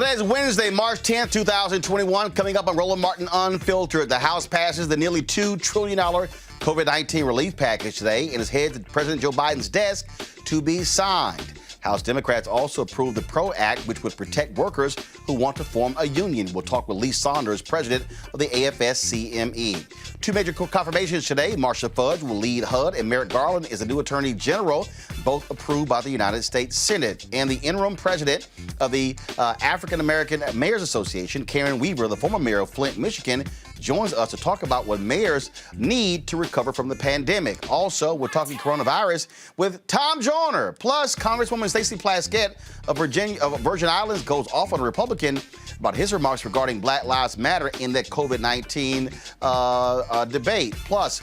Today is Wednesday, March 10th, 2021. Coming up on Roland Martin Unfiltered, the House passes the nearly $2 trillion COVID-19 relief package today and is headed to President Joe Biden's desk to be signed. House Democrats also approved the PRO Act, which would protect workers who want to form a union. We'll talk with Lee Saunders, president of the AFSCME. Two major confirmations today. Marcia Fudge will lead HUD, and Merrick Garland is the new attorney general, both approved by the United States Senate. And the interim president of the African American Mayors Association, Karen Weaver, the former mayor of Flint, Michigan, joins us to talk about what mayors need to recover from the pandemic. Also, we're talking coronavirus with Tom Joyner. Plus, Congresswoman Stacey Plaskett of Virgin Islands goes off on a Republican about his remarks regarding Black Lives Matter in that COVID-19 debate. Plus,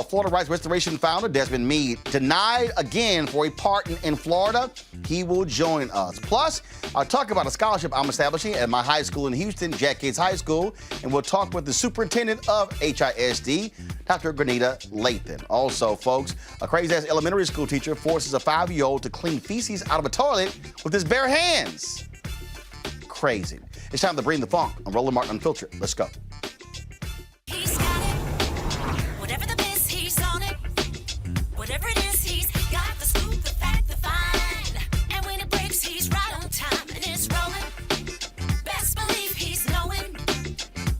Florida Rights Restoration founder Desmond Meade denied again for a pardon in Florida. He will join us. Plus, I'll talk about a scholarship I'm establishing at my high school in Houston, Jack Yates High School, and we'll talk with the superintendent of HISD, Dr. Grenita Lathan. Also, folks, a crazy-ass elementary school teacher forces a 5-year-old to clean feces out of a toilet with his bare hands. Crazy. It's time to bring the funk on Roland Martin Unfiltered. Let's go. He's got it. Whatever the biz, he's on it. Whatever it is, he's got the scoop, the fact, the find. And when it breaks, he's right on time and it's rolling. Best believe he's knowing.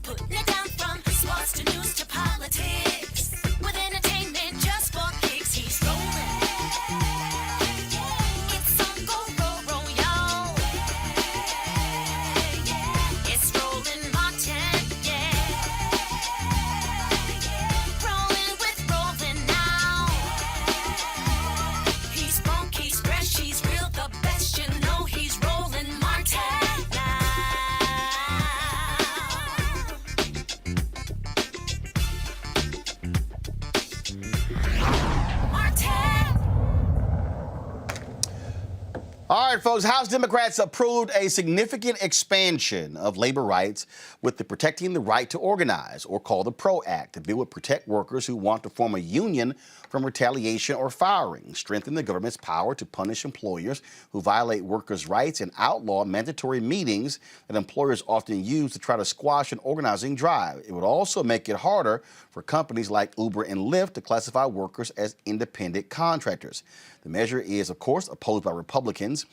Putting it down from sports to news to politics. With entertainment just for kicks, he's rolling. It's on go, roll, y'all. It's Roland Martin, yeah. Rolling with Roland now. He's funky, he's fresh, he's real, the best, you know he's Roland Martin now. Martin. All right, folks, House Democrats approved a significant expansion of labor rights with the Protecting the Right to Organize, or called the PRO Act. The bill would protect workers who want to form a union from retaliation or firing, strengthen the government's power to punish employers who violate workers' rights, and outlaw mandatory meetings that employers often use to try to squash an organizing drive. It would also make it harder for companies like Uber and Lyft to classify workers as independent contractors. The measure is, of course, opposed by Republicans.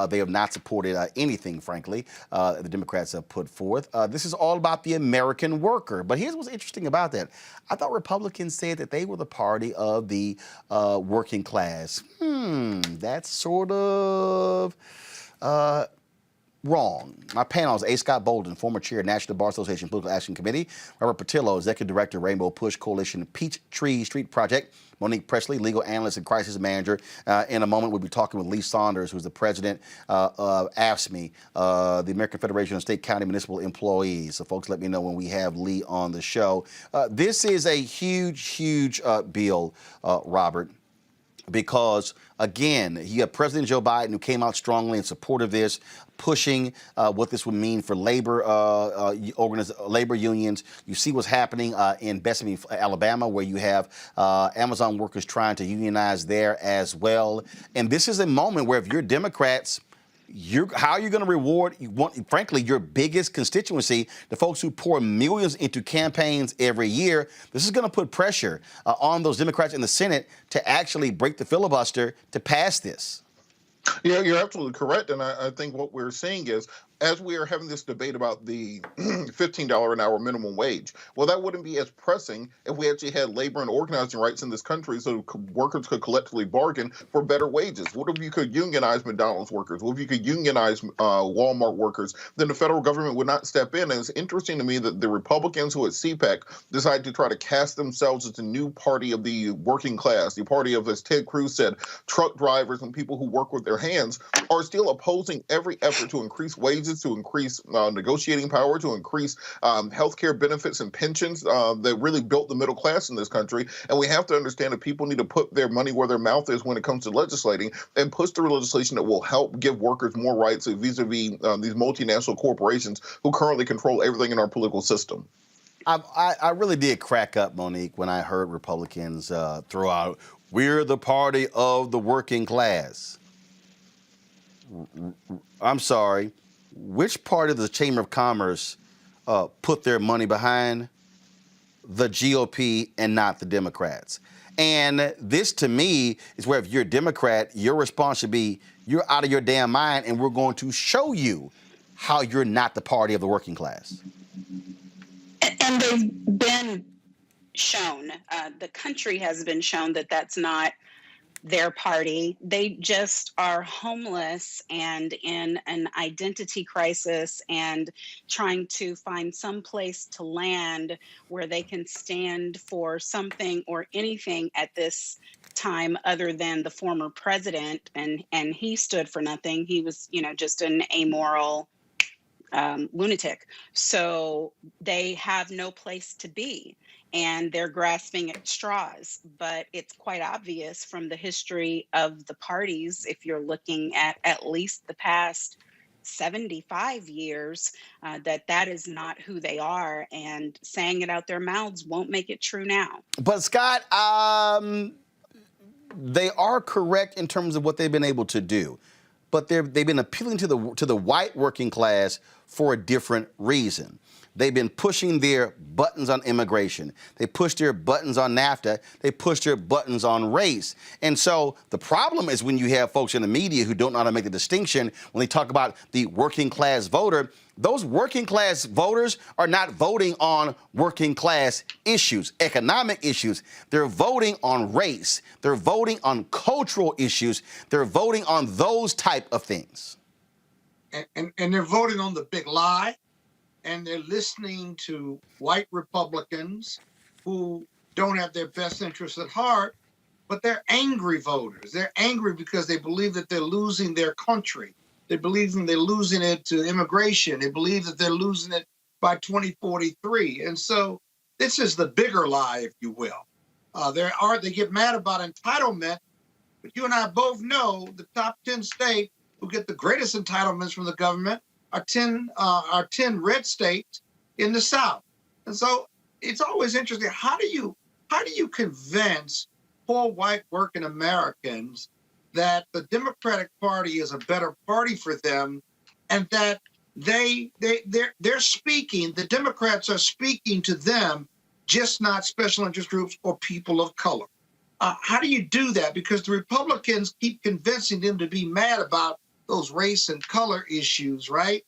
They have not supported anything, frankly, the Democrats have put forth. This is all about the American worker. But here's what's interesting about that. I thought Republicans said that they were the party of the working class. That's sort of wrong. My panel is A. Scott Bolden, former chair of National Bar Association Political Action Committee, Robert Patillo, executive director, Rainbow Push Coalition Peachtree Street Project, Monique Presley, legal analyst and crisis manager. In a moment, we'll be talking with Lee Saunders, who's the president of AFSCME, the American Federation of State, County, Municipal Employees. So, folks, let me know when we have Lee on the show. This is a huge bill, Robert, because, again, you have President Joe Biden, who came out strongly in support of this, pushing what this would mean for labor unions. You see what's happening in Bessemer, Alabama, where you have Amazon workers trying to unionize there as well. And this is a moment where, if you're Democrats, how are you going to reward, frankly, your biggest constituency, the folks who pour millions into campaigns every year? This is going to put pressure on those Democrats in the Senate to actually break the filibuster to pass this. Yeah, you're absolutely correct. And I think what we're seeing is, as we are having this debate about the $15 an hour minimum wage, well, that wouldn't be as pressing if we actually had labor and organizing rights in this country so workers could collectively bargain for better wages. What if you could unionize McDonald's workers? What if you could unionize Walmart workers? Then the federal government would not step in. And it's interesting to me that the Republicans who at CPAC decided to try to cast themselves as the new party of the working class, the party of, as Ted Cruz said, truck drivers and people who work with their hands, are still opposing every effort to increase wages, to increase negotiating power, to increase health care benefits and pensions that really built the middle class in this country. And we have to understand that people need to put their money where their mouth is when it comes to legislating, and push through legislation that will help give workers more rights vis-a-vis these multinational corporations who currently control everything in our political system. I really did crack up, Monique, when I heard Republicans throw out, "We're the party of the working class." I'm sorry. which part of the Chamber of Commerce put their money behind? The GOP and not the Democrats. And this, to me, is where if you're a Democrat, your response should be, you're out of your damn mind, and we're going to show you how you're not the party of the working class. And they've been shown, the country has been shown that that's not their party. They just are homeless and in an identity crisis and trying to find some place to land where they can stand for something or anything at this time other than the former president. And he stood for nothing. He was, just an amoral lunatic. So they have no place to be, and they're grasping at straws. But it's quite obvious from the history of the parties, if you're looking at least the past 75 years, that is not who they are, and saying it out their mouths won't make it true now. But Scott, they are correct in terms of what they've been able to do. But they've been appealing to the white working class for a different reason. They've been pushing their buttons on immigration. They push their buttons on NAFTA. They push their buttons on race. And so the problem is when you have folks in the media who don't know how to make the distinction when they talk about the working class voter. Those working class voters are not voting on working class issues, economic issues. They're voting on race. They're voting on cultural issues. They're voting on those type of things. And they're voting on the big lie, and they're listening to white Republicans who don't have their best interests at heart, but they're angry voters. They're angry because they believe that they're losing their country. They believe that they're losing it to immigration. They believe that they're losing it by 2043. And so this is the bigger lie, if you will. They get mad about entitlement, but you and I both know the top 10 states who get the greatest entitlements from the government are 10 red states in the South. And so it's always interesting. How do you convince poor white working Americans that the Democratic Party is a better party for them, and that they're speaking, the Democrats are speaking to them, just not special interest groups or people of color? How do you do that? Because the Republicans keep convincing them to be mad about those race and color issues, right?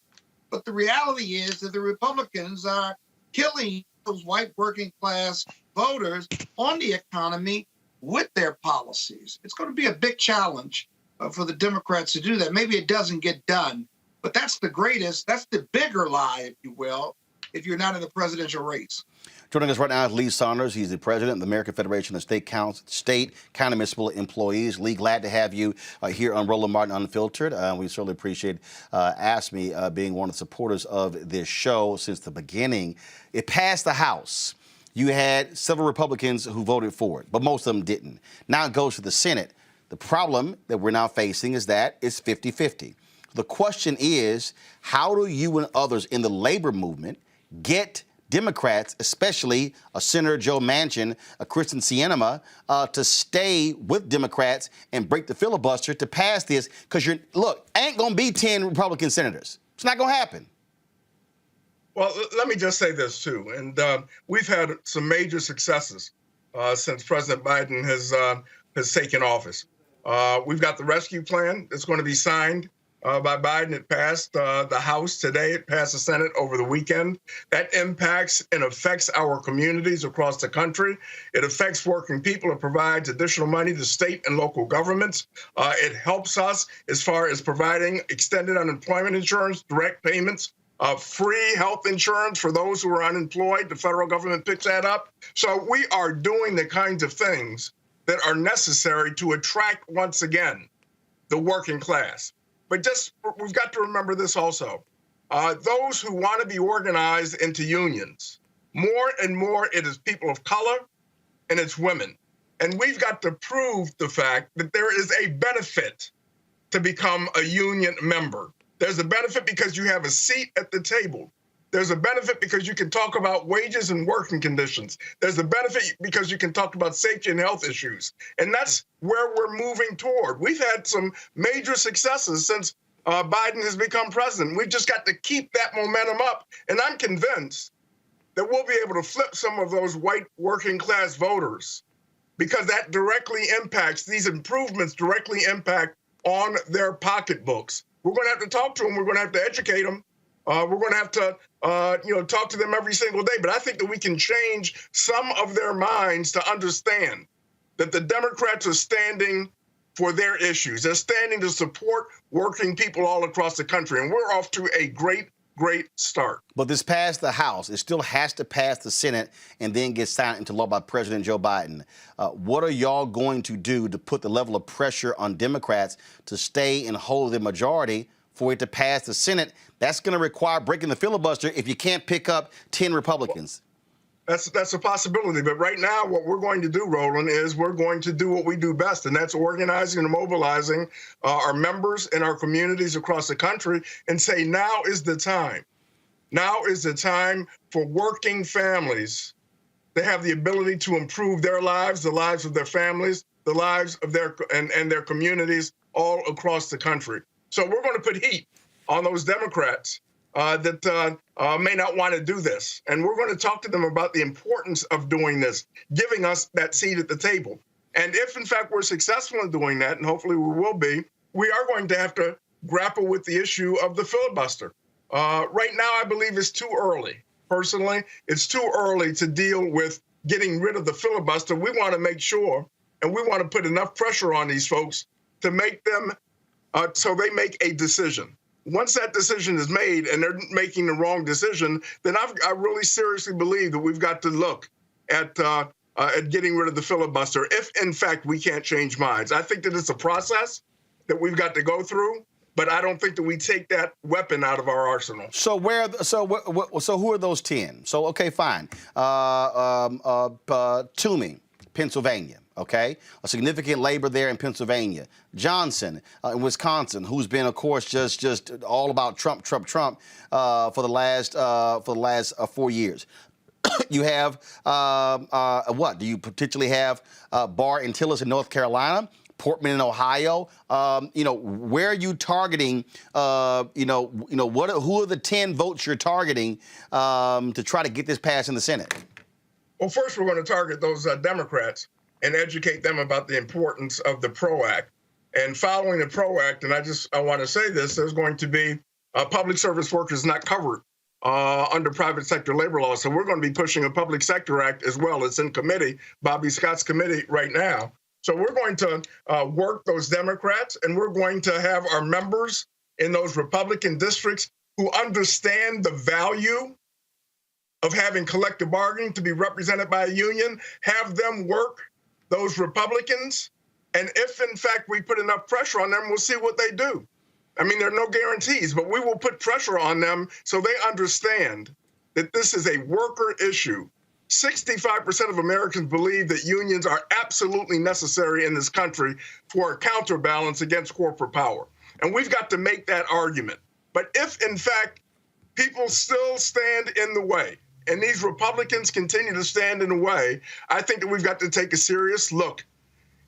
But the reality is that the Republicans are killing those white working class voters on the economy with their policies. It's going to be a big challenge for the Democrats to do that. Maybe it doesn't get done, but that's the bigger lie, if you will, if you're not in the presidential race. Joining us right now is Lee Saunders. He's the president of the American Federation of State County Municipal Employees. Lee, glad to have you here on Roland Martin Unfiltered. We certainly appreciate AFSCME being one of the supporters of this show since the beginning. It passed the House. You had several Republicans who voted for it, but most of them didn't. Now it goes to the Senate. The problem that we're now facing is that it's 50-50. The question is, how do you and others in the labor movement get Democrats, especially a Senator Joe Manchin, a Kristen Sinema, to stay with Democrats and break the filibuster to pass this? Because ain't going to be 10 Republican senators. It's not going to happen. Well, let me just say this, too. And we've had some major successes since President Biden has taken office. We've got the rescue plan that's going to be signed by Biden. It passed the House today. It passed the Senate over the weekend. That impacts and affects our communities across the country. It affects working people. It provides additional money to state and local governments. It helps us as far as providing extended unemployment insurance, direct payments, free health insurance for those who are unemployed. The federal government picks that up. So we are doing the kinds of things that are necessary to attract, once again, the working class. But we've got to remember this also. Those who want to be organized into unions, more and more it is people of color and it's women. And we've got to prove the fact that there is a benefit to become a union member. There's a benefit because you have a seat at the table. There's a benefit because you can talk about wages and working conditions. There's a benefit because you can talk about safety and health issues. And that's where we're moving toward. We've had some major successes since Biden has become president. We've just got to keep that momentum up. And I'm convinced that we'll be able to flip some of those white working class voters, because that directly impacts, these improvements directly impact on their pocketbooks. We're going to have to talk to them. We're going to have to educate them. We're going to have to, talk to them every single day. But I think that we can change some of their minds to understand that the Democrats are standing for their issues. They're standing to support working people all across the country. And we're off to a great start. But this passed the House. It still has to pass the Senate and then get signed into law by President Joe Biden. What are y'all going to do to put the level of pressure on Democrats to stay and hold the majority for it to pass the Senate? That's going to require breaking the filibuster if you can't pick up 10 Republicans. That's a possibility. But right now, what we're going to do, Roland, is we're going to do what we do best, and that's organizing and mobilizing our members in our communities across the country and say, now is the time. Now is the time for working families to have the ability to improve their lives, the lives of their families, the lives of their and their communities all across the country. So we're going to put heat on those Democrats that may not want to do this. And we're going to talk to them about the importance of doing this, giving us that seat at the table. And if, in fact, we're successful in doing that, and hopefully we will be, we are going to have to grapple with the issue of the filibuster. Right now, I believe it's too early. Personally, it's too early to deal with getting rid of the filibuster. We want to make sure, and we want to put enough pressure on these folks to make them so they make a decision. Once that decision is made and they're making the wrong decision, then I really seriously believe that we've got to look at getting rid of the filibuster if, in fact, we can't change minds. I think that it's a process that we've got to go through, but I don't think that we take that weapon out of our arsenal. So who are those 10? So, okay, fine. Toomey, Pennsylvania. Okay, a significant labor there in Pennsylvania. Johnson in Wisconsin, who's been, of course, just all about Trump for the last 4 years. You have what? Do you potentially have Barr and Tillis in North Carolina? Portman in Ohio. Where are you targeting? Who are the 10 votes you're targeting to try to get this passed in the Senate? Well, first we're going to target those Democrats and educate them about the importance of the PRO Act. And following the PRO Act, and I want to say this, there's going to be public service workers not covered under private sector labor law. So we're going to be pushing a public sector act as well. It's in committee, Bobby Scott's committee right now. So we're going to work those Democrats, and we're going to have our members in those Republican districts who understand the value of having collective bargaining to be represented by a union, have them work those Republicans, and if, in fact, we put enough pressure on them, we'll see what they do. I mean, there are no guarantees, but we will put pressure on them so they understand that this is a worker issue. 65% of Americans believe that unions are absolutely necessary in this country for a counterbalance against corporate power. And we've got to make that argument. But if, in fact, people still stand in the way, and these Republicans continue to stand in the way, I think that we've got to take a serious look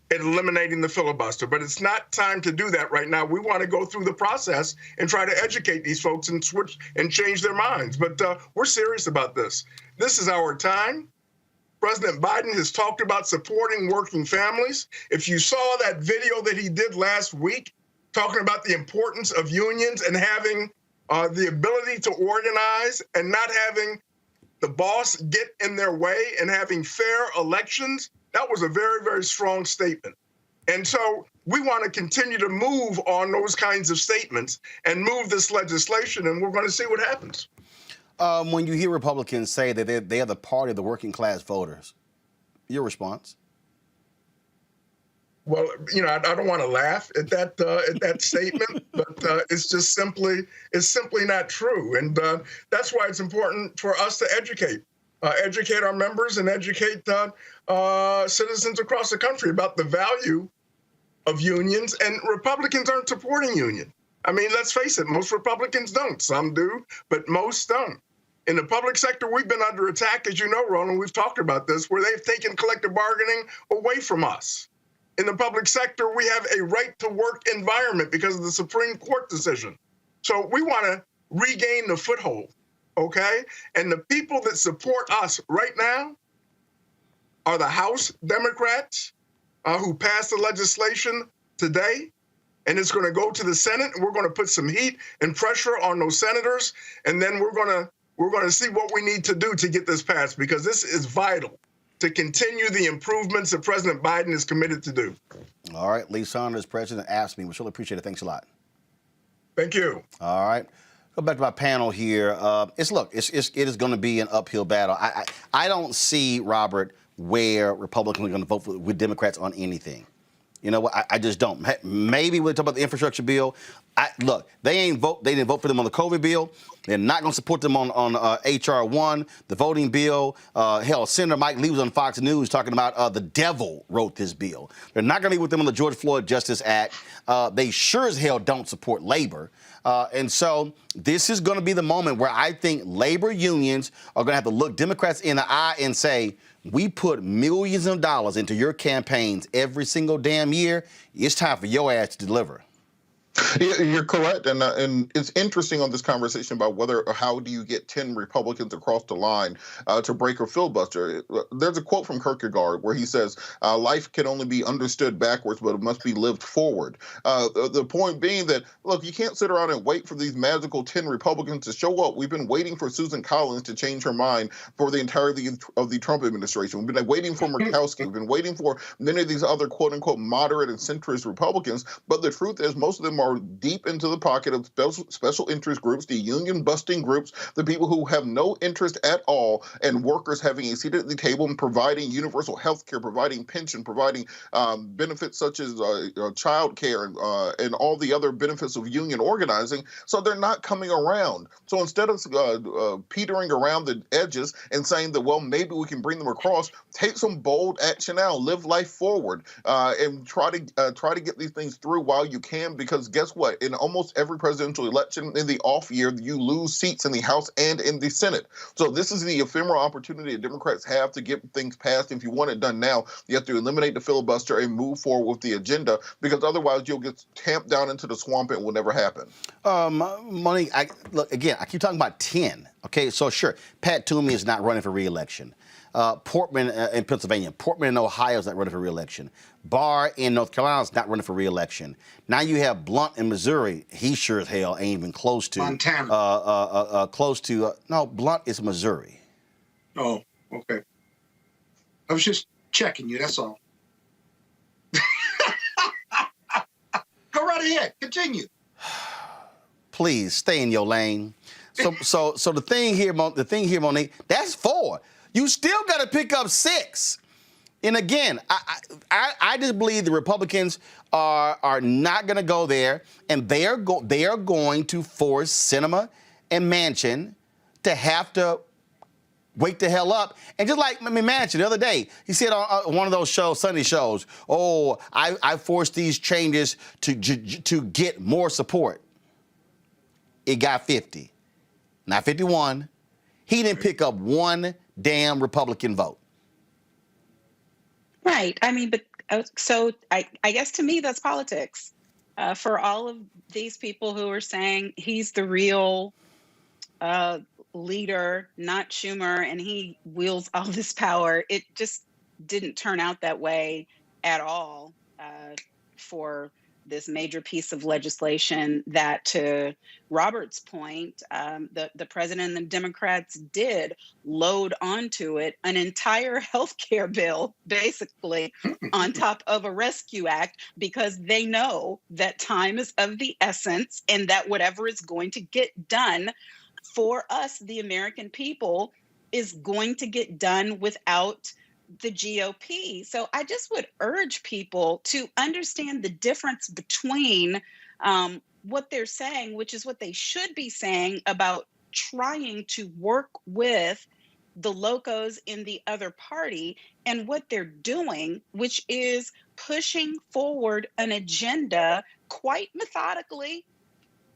at eliminating the filibuster. But it's not time to do that right now. We want to go through the process and try to educate these folks and switch and change their minds. But we're serious about this. This is our time. President Biden has talked about supporting working families. If you saw that video that he did last week, talking about the importance of unions and having the ability to organize and not having the boss get in their way and having fair elections, that was a very, very strong statement. And so we want to continue to move on those kinds of statements and move this legislation, and we're going to see what happens. When you hear Republicans say that they are the party of the working class voters, your response? Well, I don't want to laugh at that statement, but it's just simply not true, and that's why it's important for us to educate our members and educate citizens across the country about the value of unions. And Republicans aren't supporting union. I mean, let's face it, most Republicans don't. Some do, but most don't. In the public sector, we've been under attack, as you know, Roland. We've talked about this, where they've taken collective bargaining away from us. in the public sector, we have a right to work environment because of the Supreme Court decision. So we want to regain the foothold, okay? And the people that support us right now are the House Democrats who passed the legislation today, and it's going to go to the Senate, and we're going to put some heat and pressure on those senators, and then we're going to see what we need to do to get this passed, because this is vital to continue the improvements that President Biden is committed to do. All right, Lee Saunders, President, asked me. We really appreciate it. Thanks a lot. Thank you. All right. Go back to my panel here. It is going to be an uphill battle. I don't see, Robert, where Republicans are going to vote with Democrats on anything. You know what? I just don't. Maybe we'll talk about the infrastructure bill. Look, they didn't vote for them on the COVID bill. They're not going to support them on HR 1, the voting bill. Hell, Senator Mike Lee was on Fox News talking about the devil wrote this bill. They're not going to be with them on the George Floyd Justice Act. They sure as hell don't support labor. And so this is going to be the moment where I think labor unions are going to have to look Democrats in the eye and say, we put millions of dollars into your campaigns every single damn year. It's time for your ass to deliver. You're correct, and it's interesting on this conversation about whether or how do you get 10 Republicans across the line to break a filibuster. There's a quote from Kierkegaard where he says, life can only be understood backwards, but it must be lived forward. The point being that, look, you can't sit around and wait for these magical 10 Republicans to show up. We've been waiting for Susan Collins to change her mind for the entirety of the Trump administration. We've been waiting for Murkowski. We've been waiting for many of these other quote-unquote moderate and centrist Republicans, but the truth is most of them are deep into the pocket of special interest groups, the union-busting groups, the people who have no interest at all in workers having a seat at the table and providing universal health care, providing pension, providing benefits such as child care and all the other benefits of union organizing. So they're not coming around. So instead of petering around the edges and saying that, well, maybe we can bring them across, take some bold action now, live life forward, and try to get these things through while you can, because guess what? In almost every presidential election in the off year, you lose seats in the House and in the Senate. So this is the ephemeral opportunity that Democrats have to get things passed. If you want it done now, you have to eliminate the filibuster and move forward with the agenda, because otherwise you'll get tamped down into the swamp and it will never happen. Monique, look, again, I keep talking about 10. Okay, so sure, Pat Toomey is not running for re-election. Portman in Pennsylvania, Portman in Ohio is not running for re-election. Barr in North Carolina is not running for re-election. Now you have Blunt in Missouri. He sure as hell ain't even close to Montana. No, Blunt is Missouri. Oh, okay. I was just checking you. That's all. Go right ahead. Continue. Please stay in your lane. So the thing here, Monique, that's 4. You still got to pick up 6. And again, I just believe the Republicans are not going to go there, and they are going to force Sinema and Manchin to have to wake the hell up. And just like Manchin the other day, he said on one of those shows, Sunday shows, "Oh, I forced these changes to get more support." It got 50, not 51. He didn't pick up one damn Republican vote. Right. I mean, but so I guess to me that's politics. For all of these people who are saying he's the real leader, not Schumer, and he wields all this power, it just didn't turn out that way at all for this major piece of legislation that, to Robert's point, the president and the Democrats did load onto it an entire health care bill, basically, on top of a rescue act, because they know that time is of the essence and that whatever is going to get done for us, the American people, is going to get done without the GOP. So I just would urge people to understand the difference between what they're saying, which is what they should be saying about trying to work with the locos in the other party, and what they're doing, which is pushing forward an agenda quite methodically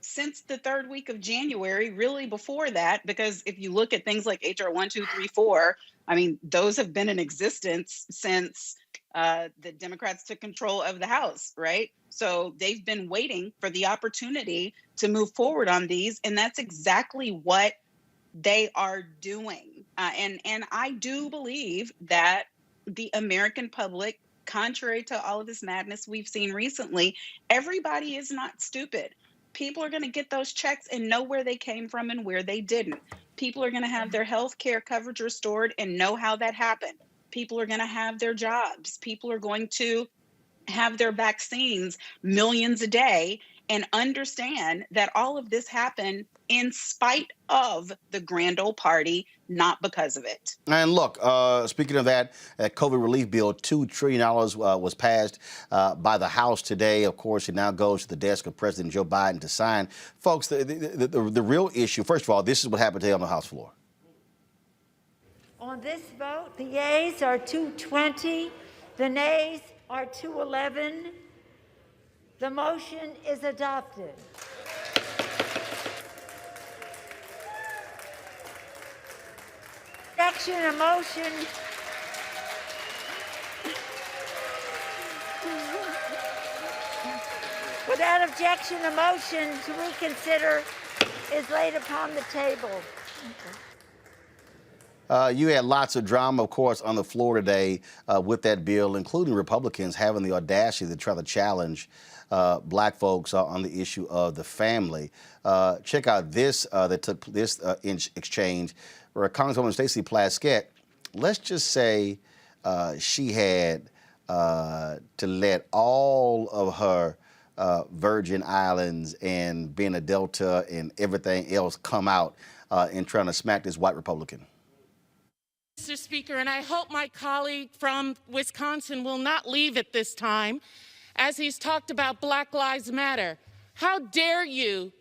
since the third week of January, really before that, because if you look at things like HR 1234, I mean, those have been in existence since the Democrats took control of the House, right? So they've been waiting for the opportunity to move forward on these, and that's exactly what they are doing. And I do believe that the American public, contrary to all of this madness we've seen recently, everybody is not stupid. People are going to get those checks and know where they came from and where they didn't. People are going to have their health care coverage restored and know how that happened. People are going to have their jobs. People are going to have their vaccines, millions a day, and understand that all of this happened in spite of the grand old party, not because of it. And look, speaking of that, COVID relief bill, $2 trillion was passed by the House today. Of course, it now goes to the desk of President Joe Biden to sign. Folks, the real issue, first of all, this is what happened today on the House floor. On this vote, the yeas are 220, the nays are 211. The motion is adopted. Objection, a motion. Without objection, a motion to reconsider is laid upon the table. You had lots of drama, of course, on the floor today with that bill, including Republicans having the audacity to try to challenge black folks on the issue of the family. Check out this that took this exchange where Congresswoman Stacey Plaskett, let's just say she had to let all of her Virgin Islands and being a Delta and everything else come out in trying to smack this white Republican. Mr. Speaker, and I hope my colleague from Wisconsin will not leave at this time, as he's talked about Black Lives Matter. How dare you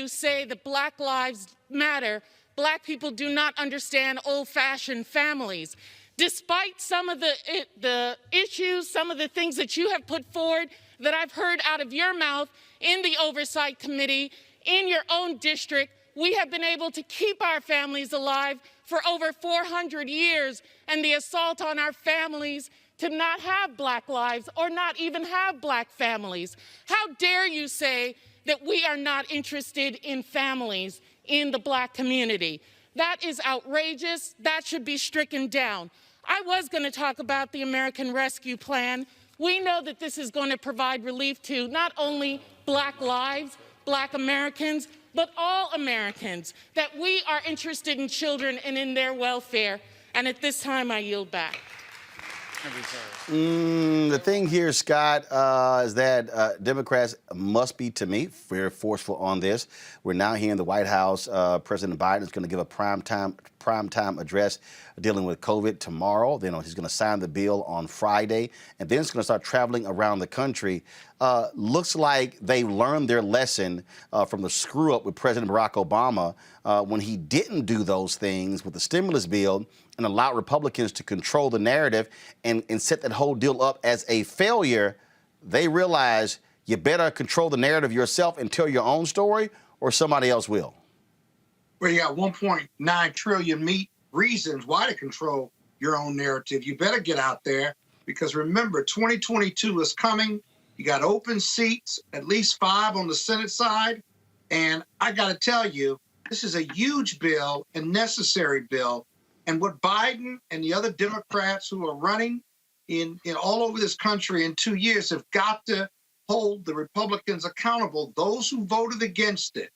say that Black Lives Matter, Black people do not understand old-fashioned families. Despite some of the issues, some of the things that you have put forward that I've heard out of your mouth in the Oversight Committee, in your own district, we have been able to keep our families alive for over 400 years, and the assault on our families to not have Black lives or not even have Black families. How dare you say that we are not interested in families in the Black community? That is outrageous. That should be stricken down. I was going to talk about the American Rescue Plan. We know that this is going to provide relief to not only Black lives, Black Americans, but all Americans, that we are interested in children and in their welfare. And at this time, I yield back. The thing here, Scott, is that Democrats must be, to me, very forceful on this. We're now here in the White House. President Biden is going to give a primetime address dealing with COVID tomorrow. Then he's going to sign the bill on Friday, and then it's going to start traveling around the country. Looks like they learned their lesson from the screw-up with President Barack Obama when he didn't do those things with the stimulus bill and allowed Republicans to control the narrative and set that whole deal up as a failure. They realize you better control the narrative yourself and tell your own story, or somebody else will. Well, you got 1.9 trillion reasons why to control your own narrative. You better get out there, because remember, 2022 is coming. You got open seats, at least 5 on the Senate side. And I got to tell you, this is a huge bill and necessary bill. And what Biden and the other Democrats who are running in all over this country in 2 years have got to hold the Republicans accountable, those who voted against it.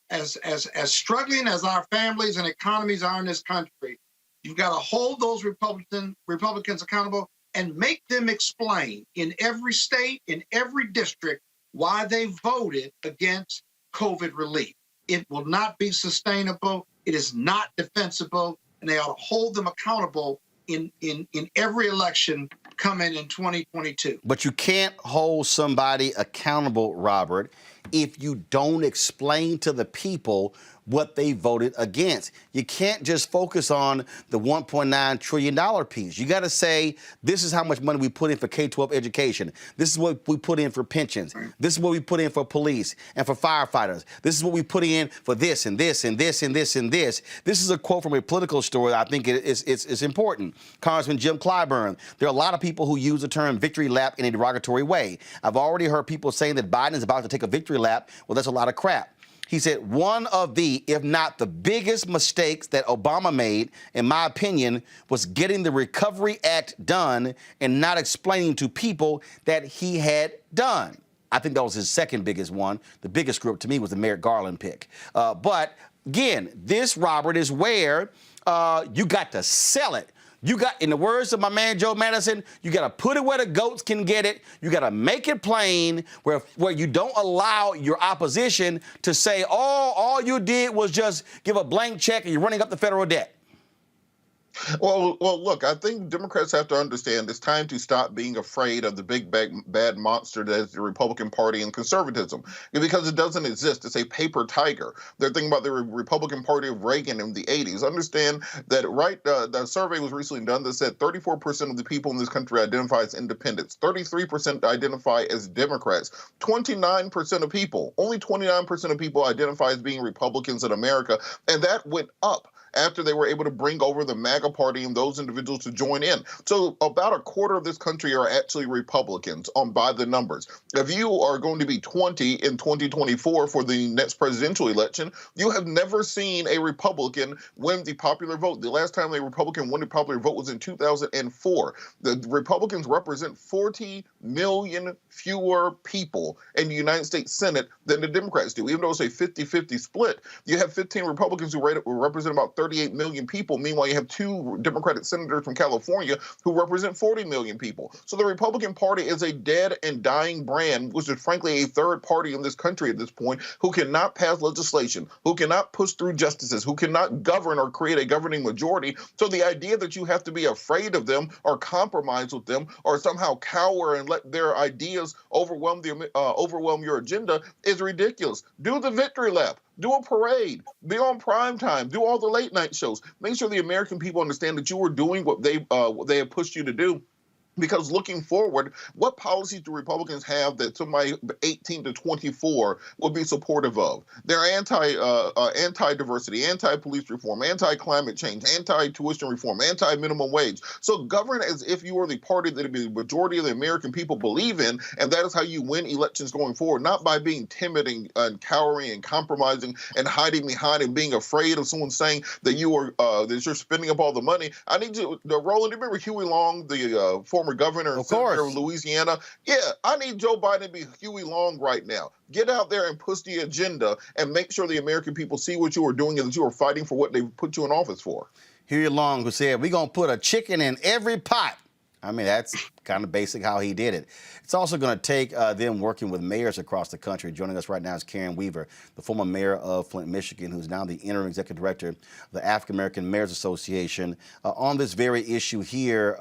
As struggling as our families and economies are in this country, you've got to hold those Republicans accountable and make them explain in every state, in every district, why they voted against COVID relief. It will not be sustainable. It is not defensible. And they ought to hold them accountable in every election coming in 2022. But you can't hold somebody accountable, Robert, if you don't explain to the people what they voted against. You can't just focus on the $1.9 trillion piece. You got to say, this is how much money we put in for K-12 education. This is what we put in for pensions. This is what we put in for police and for firefighters. This is what we put in for this and this and this and this and this. This is a quote from a political story. I think it's important. Congressman Jim Clyburn, there are a lot of people who use the term victory lap in a derogatory way. I've already heard people saying that Biden is about to take a victory lap. Well, that's a lot of crap. He said one of the, if not the biggest mistakes that Obama made, in my opinion, was getting the Recovery Act done and not explaining to people that he had done. I think that was his second biggest one. The biggest group to me was the Merrick Garland pick. But again, this, Robert, is where you got to sell it. You got, in the words of my man Joe Madison, you got to put it where the goats can get it. You got to make it plain where you don't allow your opposition to say, oh, all you did was just give a blank check and you're running up the federal debt. Well, look, I think Democrats have to understand it's time to stop being afraid of the big bad monster that is the Republican Party and conservatism, because it doesn't exist. It's a paper tiger. They're thinking about the Republican Party of Reagan in the 80s. Understand that, right? The survey was recently done that said 34% of the people in this country identify as independents, 33% identify as Democrats, 29% of people, only 29% of people identify as being Republicans in America, and that went up after they were able to bring over the MAGA party and those individuals to join in. So about a quarter of this country are actually Republicans by the numbers. If you are going to be 20 in 2024 for the next presidential election, you have never seen a Republican win the popular vote. The last time a Republican won the popular vote was in 2004. The Republicans represent 40 million fewer people in the United States Senate than the Democrats do. Even though it's a 50-50 split, you have 15 Republicans who represent about 38 million people. Meanwhile, you have 2 Democratic senators from California who represent 40 million people. So the Republican Party is a dead and dying brand, which is frankly a third party in this country at this point, who cannot pass legislation, who cannot push through justices, who cannot govern or create a governing majority. So the idea that you have to be afraid of them or compromise with them or somehow cower and let their ideas overwhelm your agenda is ridiculous. Do the victory lap. Do a parade. Be on prime time. Do all the late night shows. Make sure the American people understand that you are doing what they have pushed you to do. Because looking forward, what policies do Republicans have that somebody 18 to 24 will be supportive of? They're anti-diversity, anti-police reform, anti-climate change, anti-tuition reform, anti-minimum wage. So govern as if you are the party that the majority of the American people believe in, and that is how you win elections going forward, not by being timid and cowering and compromising and hiding behind and being afraid of someone saying that that you're spending up all the money. I need you, Roland, you remember Huey Long, the former governor and senator of Louisiana? Yeah, I need Joe Biden to be Huey Long right now. Get out there and push the agenda and make sure the American people see what you are doing and that you are fighting for what they put you in office for. Huey Long, who said, we're going to put a chicken in every pot. I mean, that's kind of basic how he did it. It's also going to take them working with mayors across the country. Joining us right now is Karen Weaver, the former mayor of Flint, Michigan, who's now the interim executive director of the African American Mayors Association. On this very issue here,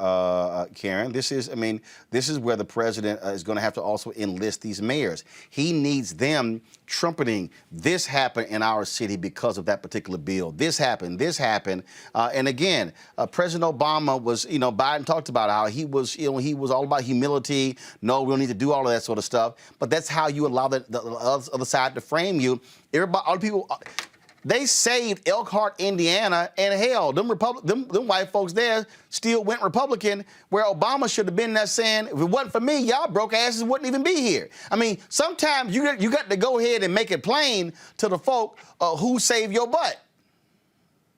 Karen, this is where the president is going to have to also enlist these mayors. He needs them trumpeting, this happened in our city because of that particular bill. This happened. And again, President Obama was, Biden talked about how he was all about humility. No, we don't need to do all of that sort of stuff. But that's how you allow the other side to frame you. All the people, they saved Elkhart, Indiana, and hell, them white folks there still went Republican, where Obama should have been there saying, if it wasn't for me, y'all broke asses wouldn't even be here. I mean, sometimes you got to go ahead and make it plain to the folk who saved your butt.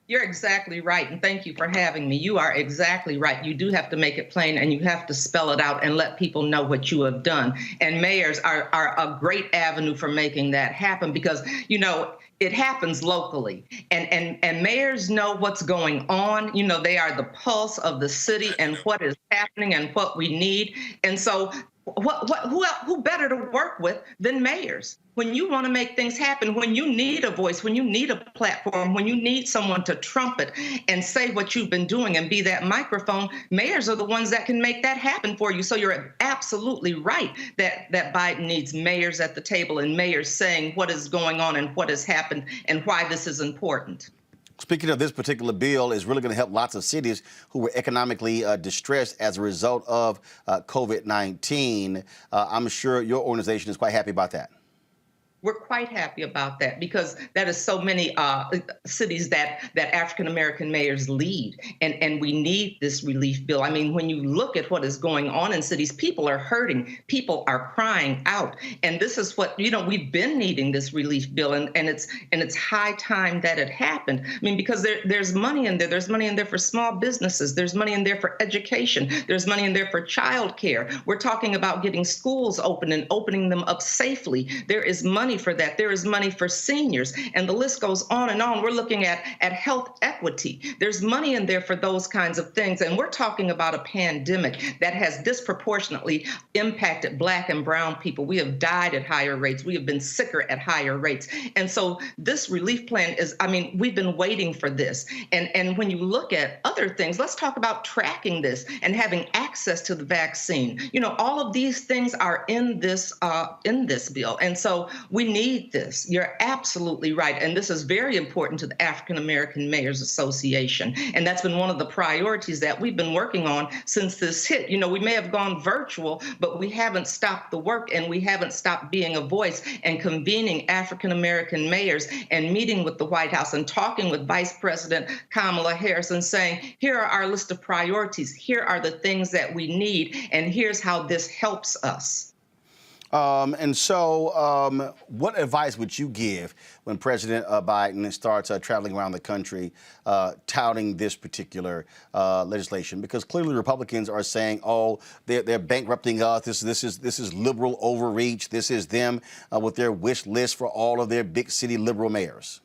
You're exactly right, and thank you for having me. You are exactly right. You do have to make it plain, and you have to spell it out and let people know what you have done. And mayors are a great avenue for making that happen because, it happens locally, and mayors know what's going on. They are the pulse of the city and what is happening and what we need. And so Who better to work with than mayors? When you want to make things happen, when you need a voice, when you need a platform, when you need someone to trumpet and say what you've been doing and be that microphone, mayors are the ones that can make that happen for you. So you're absolutely right that Biden needs mayors at the table and mayors saying what is going on and what has happened and why this is important. Speaking of this particular bill, is really going to help lots of cities who were economically distressed as a result of COVID-19. I'm sure your organization is quite happy about that. We're quite happy about that because that is so many cities that African-American mayors lead, and we need this relief bill. I mean, when you look at what is going on in cities, people are hurting, people are crying out, and this is what, we've been needing this relief bill, and it's high time that it happened. I mean, because there's money in there. There's money in there for small businesses. There's money in there for education. There's money in there for childcare. We're talking about getting schools open and opening them up safely. There is money for that. There is money for seniors, and the list goes on and on. We're looking at health equity. There's money in there for those kinds of things, and we're talking about a pandemic that has disproportionately impacted Black and brown people. We have died at higher rates. We have been sicker at higher rates, and so this relief plan is, we've been waiting for this. And when you look at other things, let's talk about tracking this and having access to the vaccine. All of these things are in this bill, and so we need this. You're absolutely right. And this is very important to the African American Mayors Association. And that's been one of the priorities that we've been working on since this hit. We may have gone virtual, but we haven't stopped the work, and we haven't stopped being a voice and convening African American mayors and meeting with the White House and talking with Vice President Kamala Harris and saying, here are our list of priorities. Here are the things that we need, and here's how this helps us. And so what advice would you give when President Biden starts traveling around the country touting this particular legislation? Because clearly Republicans are saying, oh, they're bankrupting us. This is liberal overreach. This is them with their wish list for all of their big city liberal mayors.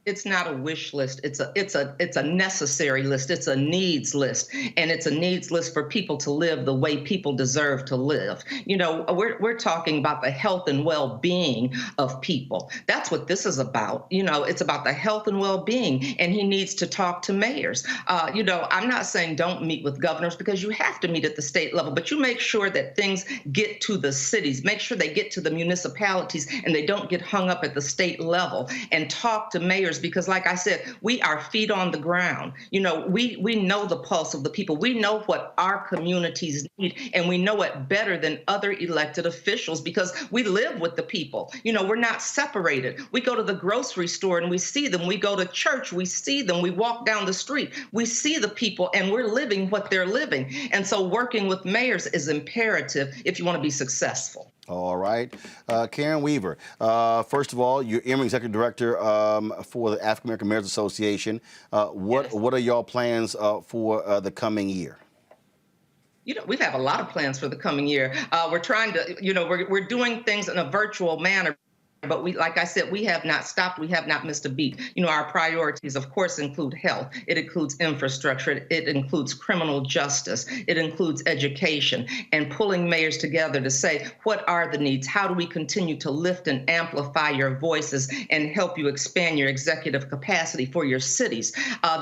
It's not a wish list. It's a necessary list. It's a needs list, and it's a needs list for people to live the way people deserve to live. We're talking about the health and well-being of people. That's what this is about. It's about the health and well-being, and he needs to talk to mayors. I'm not saying don't meet with governors, because you have to meet at the state level, but you make sure that things get to the cities. Make sure they get to the municipalities, and they don't get hung up at the state level, and talk to mayors. Because like I said, we are feet on the ground. We know the pulse of the people. We know what our communities need, and we know it better than other elected officials because we live with the people. We're not separated. We go to the grocery store and we see them. We go to church, we see them. We walk down the street, we see the people, and we're living what they're living. And so working with mayors is imperative if you want to be successful. All right. Karen Weaver, first of all, you're interim executive director for the African American Mayors Association. What are y'all plans for the coming year? We have a lot of plans for the coming year. We're trying to, we're doing things in a virtual manner. But like I said, we have not stopped. We have not missed a beat. Our priorities, of course, include health. It includes infrastructure. It includes criminal justice. It includes education, and pulling mayors together to say, what are the needs? How do we continue to lift and amplify your voices and help you expand your executive capacity for your cities?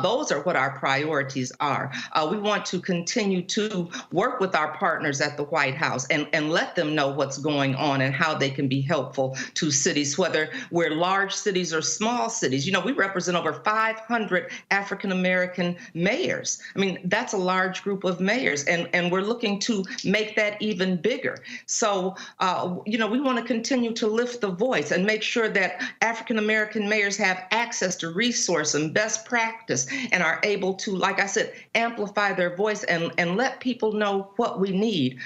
Those are what our priorities are. We want to continue to work with our partners at the White House and let them know what's going on and how they can be helpful to cities, whether we're large cities or small cities. We represent over 500 African American mayors. That's a large group of mayors, and we're looking to make that even bigger. So, we want to continue to lift the voice and make sure that African American mayors have access to resource and best practice and are able to, like I said, amplify their voice and let people know what we need.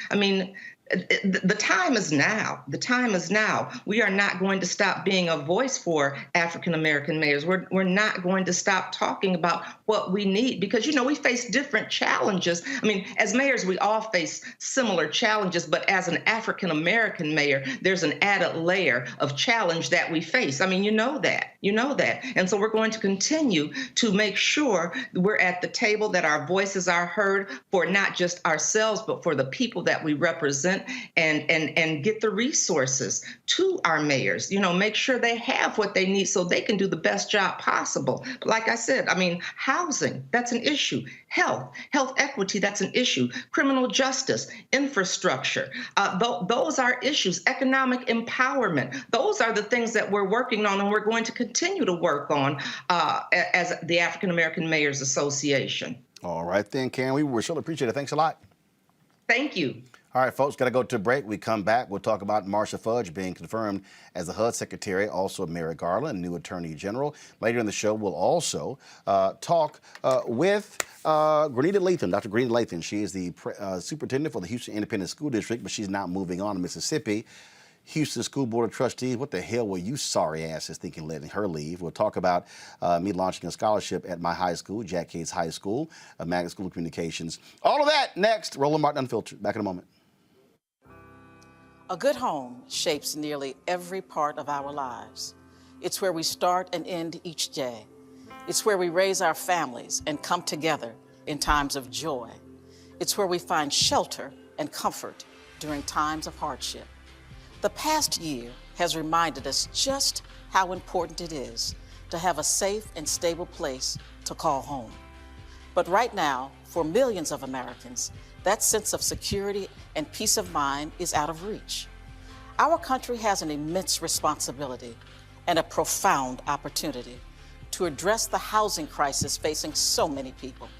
The time is now. The time is now. We are not going to stop being a voice for African American mayors. We're not going to stop talking about what we need because, we face different challenges. As mayors, we all face similar challenges, but as an African American mayor, there's an added layer of challenge that we face. You know that. And so we're going to continue to make sure we're at the table, that our voices are heard for not just ourselves, but for the people that we represent. implement and get the resources to our mayors, make sure they have what they need so they can do the best job possible. But like I said, housing, that's an issue. Health equity, that's an issue. Criminal justice, infrastructure, those are issues. Economic empowerment, those are the things that we're working on and we're going to continue to work on as the African American Mayors Association. All right then, Karen, we surely appreciate it. Thanks a lot. Thank you. All right, folks, got to go to a break. We come back, we'll talk about Marcia Fudge being confirmed as the HUD Secretary, also Merrick Garland, new Attorney General. Later in the show, we'll also talk with Grenita Lathan, Dr. Grenita Lathan. She is the superintendent for the Houston Independent School District, but she's now moving on to Mississippi. Houston School Board of Trustees, what the hell were you sorry asses thinking letting her leave? We'll talk about me launching a scholarship at my high school, Jack Yates High School, Magnet School of Communications. All of that next. Roland Martin Unfiltered. Back in a moment. A good home shapes nearly every part of our lives. It's where we start and end each day. It's where we raise our families and come together in times of joy. It's where we find shelter and comfort during times of hardship. The past year has reminded us just how important it is to have a safe and stable place to call home. But right now, for millions of Americans, that sense of security and peace of mind is out of reach. Our country has an immense responsibility and a profound opportunity to address the housing crisis facing so many people,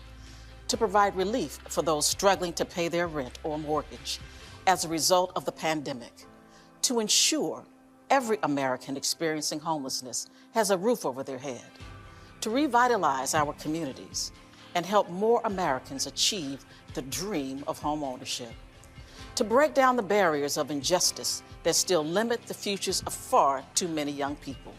to provide relief for those struggling to pay their rent or mortgage as a result of the pandemic, to ensure every American experiencing homelessness has a roof over their head, to revitalize our communities and help more Americans achieve the dream of home ownership, to break down the barriers of injustice that still limit the futures of far too many young people.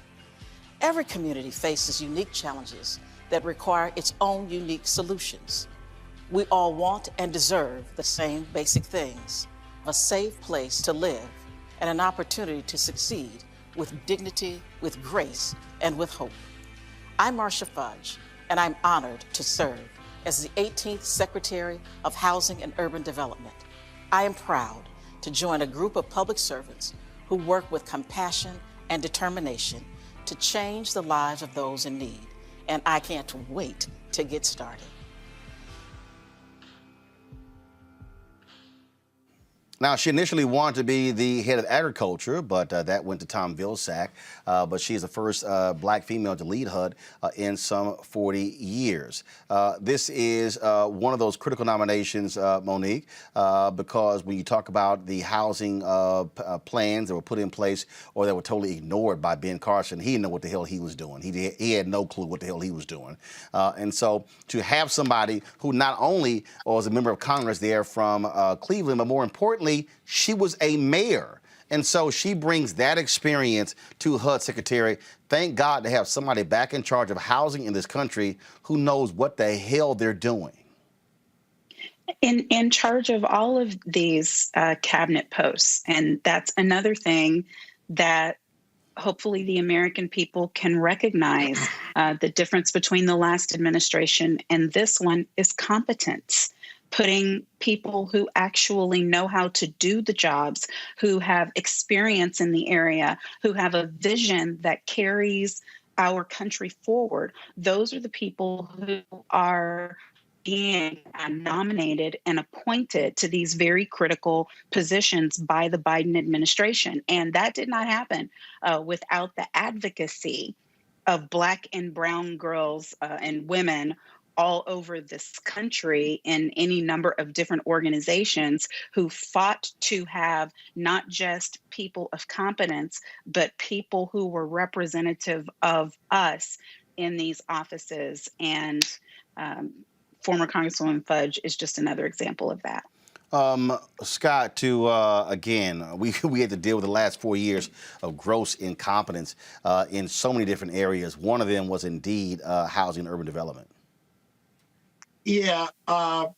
Every community faces unique challenges that require its own unique solutions. We all want and deserve the same basic things: a safe place to live and an opportunity to succeed with dignity, with grace, and with hope. I'm Marcia Fudge, and I'm honored to serve as the 18th Secretary of Housing and Urban Development. I am proud to join a group of public servants who work with compassion and determination to change the lives of those in need, and I can't wait to get started. Now, she initially wanted to be the head of agriculture, but that went to Tom Vilsack. But she's the first black female to lead HUD in some 40 years. This is one of those critical nominations, Monique, because when you talk about the housing plans that were put in place or that were totally ignored by Ben Carson, he didn't know what the hell he was doing. He had no clue what the hell he was doing. And so to have somebody who not only was a member of Congress there from Cleveland, but more importantly, she was a mayor. And so she brings that experience to HUD Secretary. Thank God to have somebody back in charge of housing in this country who knows what the hell they're doing. In charge of all of these cabinet posts. And that's another thing that hopefully the American people can recognize. The difference between the last administration and this one is competence. Putting people who actually know how to do the jobs, who have experience in the area, who have a vision that carries our country forward. Those are the people who are being nominated and appointed to these very critical positions by the Biden administration. And that did not happen without the advocacy of Black and brown girls and women all over this country in any number of different organizations who fought to have not just people of competence, but people who were representative of us in these offices. And former Congresswoman Fudge is just another example of that. Scott, again, we had to deal with the last 4 years of gross incompetence in so many different areas. One of them was indeed housing and urban development. Yeah,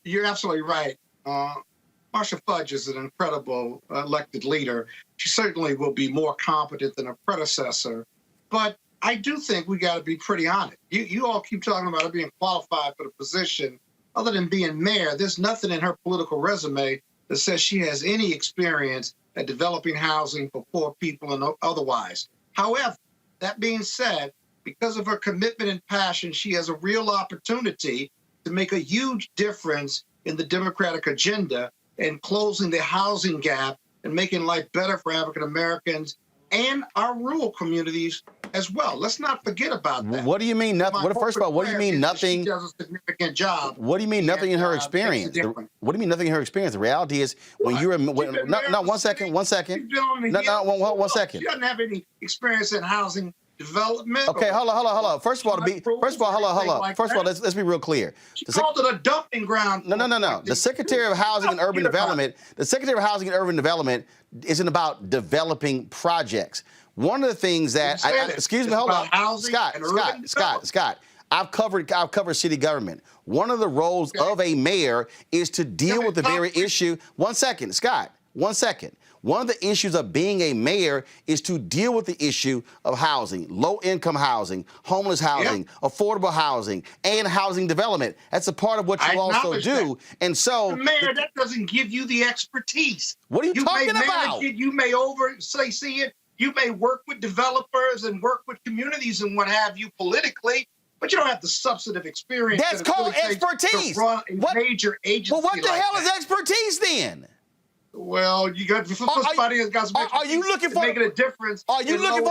you're absolutely right. Marcia Fudge is an incredible elected leader. She certainly will be more competent than her predecessor. But I do think we got to be pretty honest. You all keep talking about her being qualified for the position. Other than being mayor, there's nothing in her political resume that says she has any experience at developing housing for poor people and otherwise. However, that being said, because of her commitment and passion, she has a real opportunity to make a huge difference in the Democratic agenda and closing the housing gap and making life better for African Americans and our rural communities as well. Let's not forget about that. What do you mean nothing? First of all, what do you mean nothing? She does a significant job. What do you mean nothing in her makes a experience? difference. What do you mean nothing in her experience? The reality is when you're no, 1 second, 1 second. One second. She doesn't have any experience in housing development. Okay, hold on. First of all, let's be real clear. She called it a dumping ground. No. The Secretary of Housing and Urban Development, isn't about developing projects. One of the things that Scott. I've covered city government. One of the roles of a mayor is to deal with the very issue. 1 second, Scott. 1 second. One of the issues of being a mayor is to deal with the issue of housing, low-income housing, homeless housing, affordable housing, and housing development. That's a part of what you also do. That. And so, the mayor, that doesn't give you the expertise. What are you talking about? You may see it. You may work with developers and work with communities and what have you politically, but you don't have the substantive experience. That's called expertise. To run a major agency. Well, what the hell is expertise then? Well, you got somebody that's got some. Are you looking for making a difference? Are you looking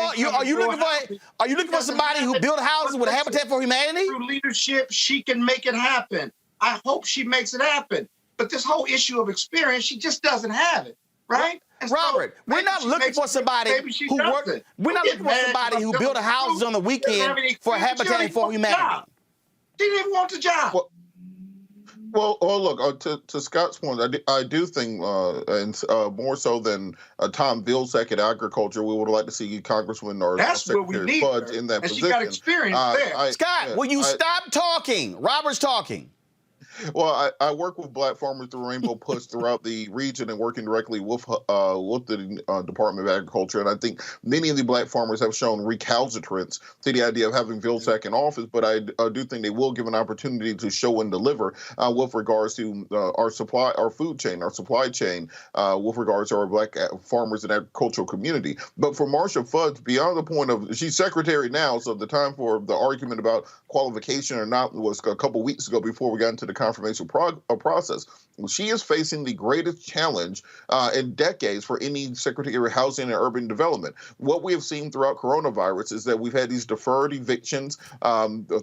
for somebody who built houses with Habitat for Humanity? Through leadership, she can make it happen. I hope she makes it happen. But this whole issue of experience, she just doesn't have it, right? Robert, we're not looking for somebody who worked. We're not looking for somebody who built houses on the weekend for Habitat for Humanity. She didn't even want the job. Well, look, to Scott's point, I do think, and more so than Tom Vilsack at Agriculture, we would like to see Congressman or Secretary Fudge in that position. And she got experience there. Scott, will you stop talking? Robert's talking. Well, I work with black farmers through Rainbow Push throughout the region and working directly with the Department of Agriculture. And I think many of the black farmers have shown recalcitrance to the idea of having Vilsack in office, but I do think they will give an opportunity to show and deliver with regards to our food chain, our supply chain, with regards to our black farmers and agricultural community. But for Marcia Fudge, beyond the point of, she's secretary now, so the time for the argument about qualification or not was a couple weeks ago before we got into the confirmation process. She is facing the greatest challenge in decades for any Secretary of Housing and Urban Development. What we have seen throughout coronavirus is that we've had these deferred evictions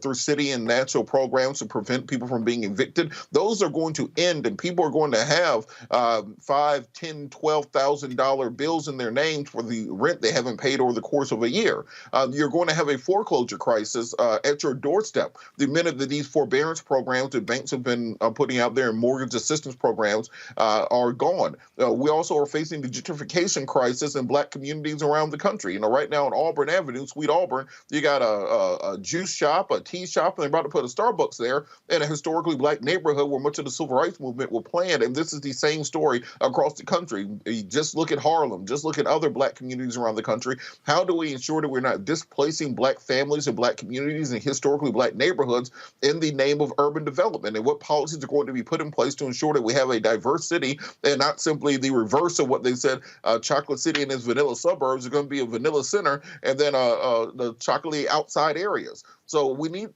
through city and national programs to prevent people from being evicted. Those are going to end, and people are going to have $5,000, $10,000, $12,000 bills in their names for the rent they haven't paid over the course of a year. You're going to have a foreclosure crisis at your doorstep. The minute that these forbearance programs that banks have been putting out there and mortgage assistance programs are gone. We also are facing the gentrification crisis in black communities around the country. Right now on Auburn Avenue, Sweet Auburn, you got a juice shop, a tea shop, and they're about to put a Starbucks there in a historically black neighborhood where much of the civil rights movement was planned. And this is the same story across the country. You just look at Harlem, just look at other black communities around the country. How do we ensure that we're not displacing black families and black communities and historically black neighborhoods in the name of urban development? And what policies are going to be put in place to ensure that we have a diverse city and not simply the reverse of what they said, Chocolate City and its vanilla suburbs are going to be a vanilla center and then the chocolatey outside areas. So we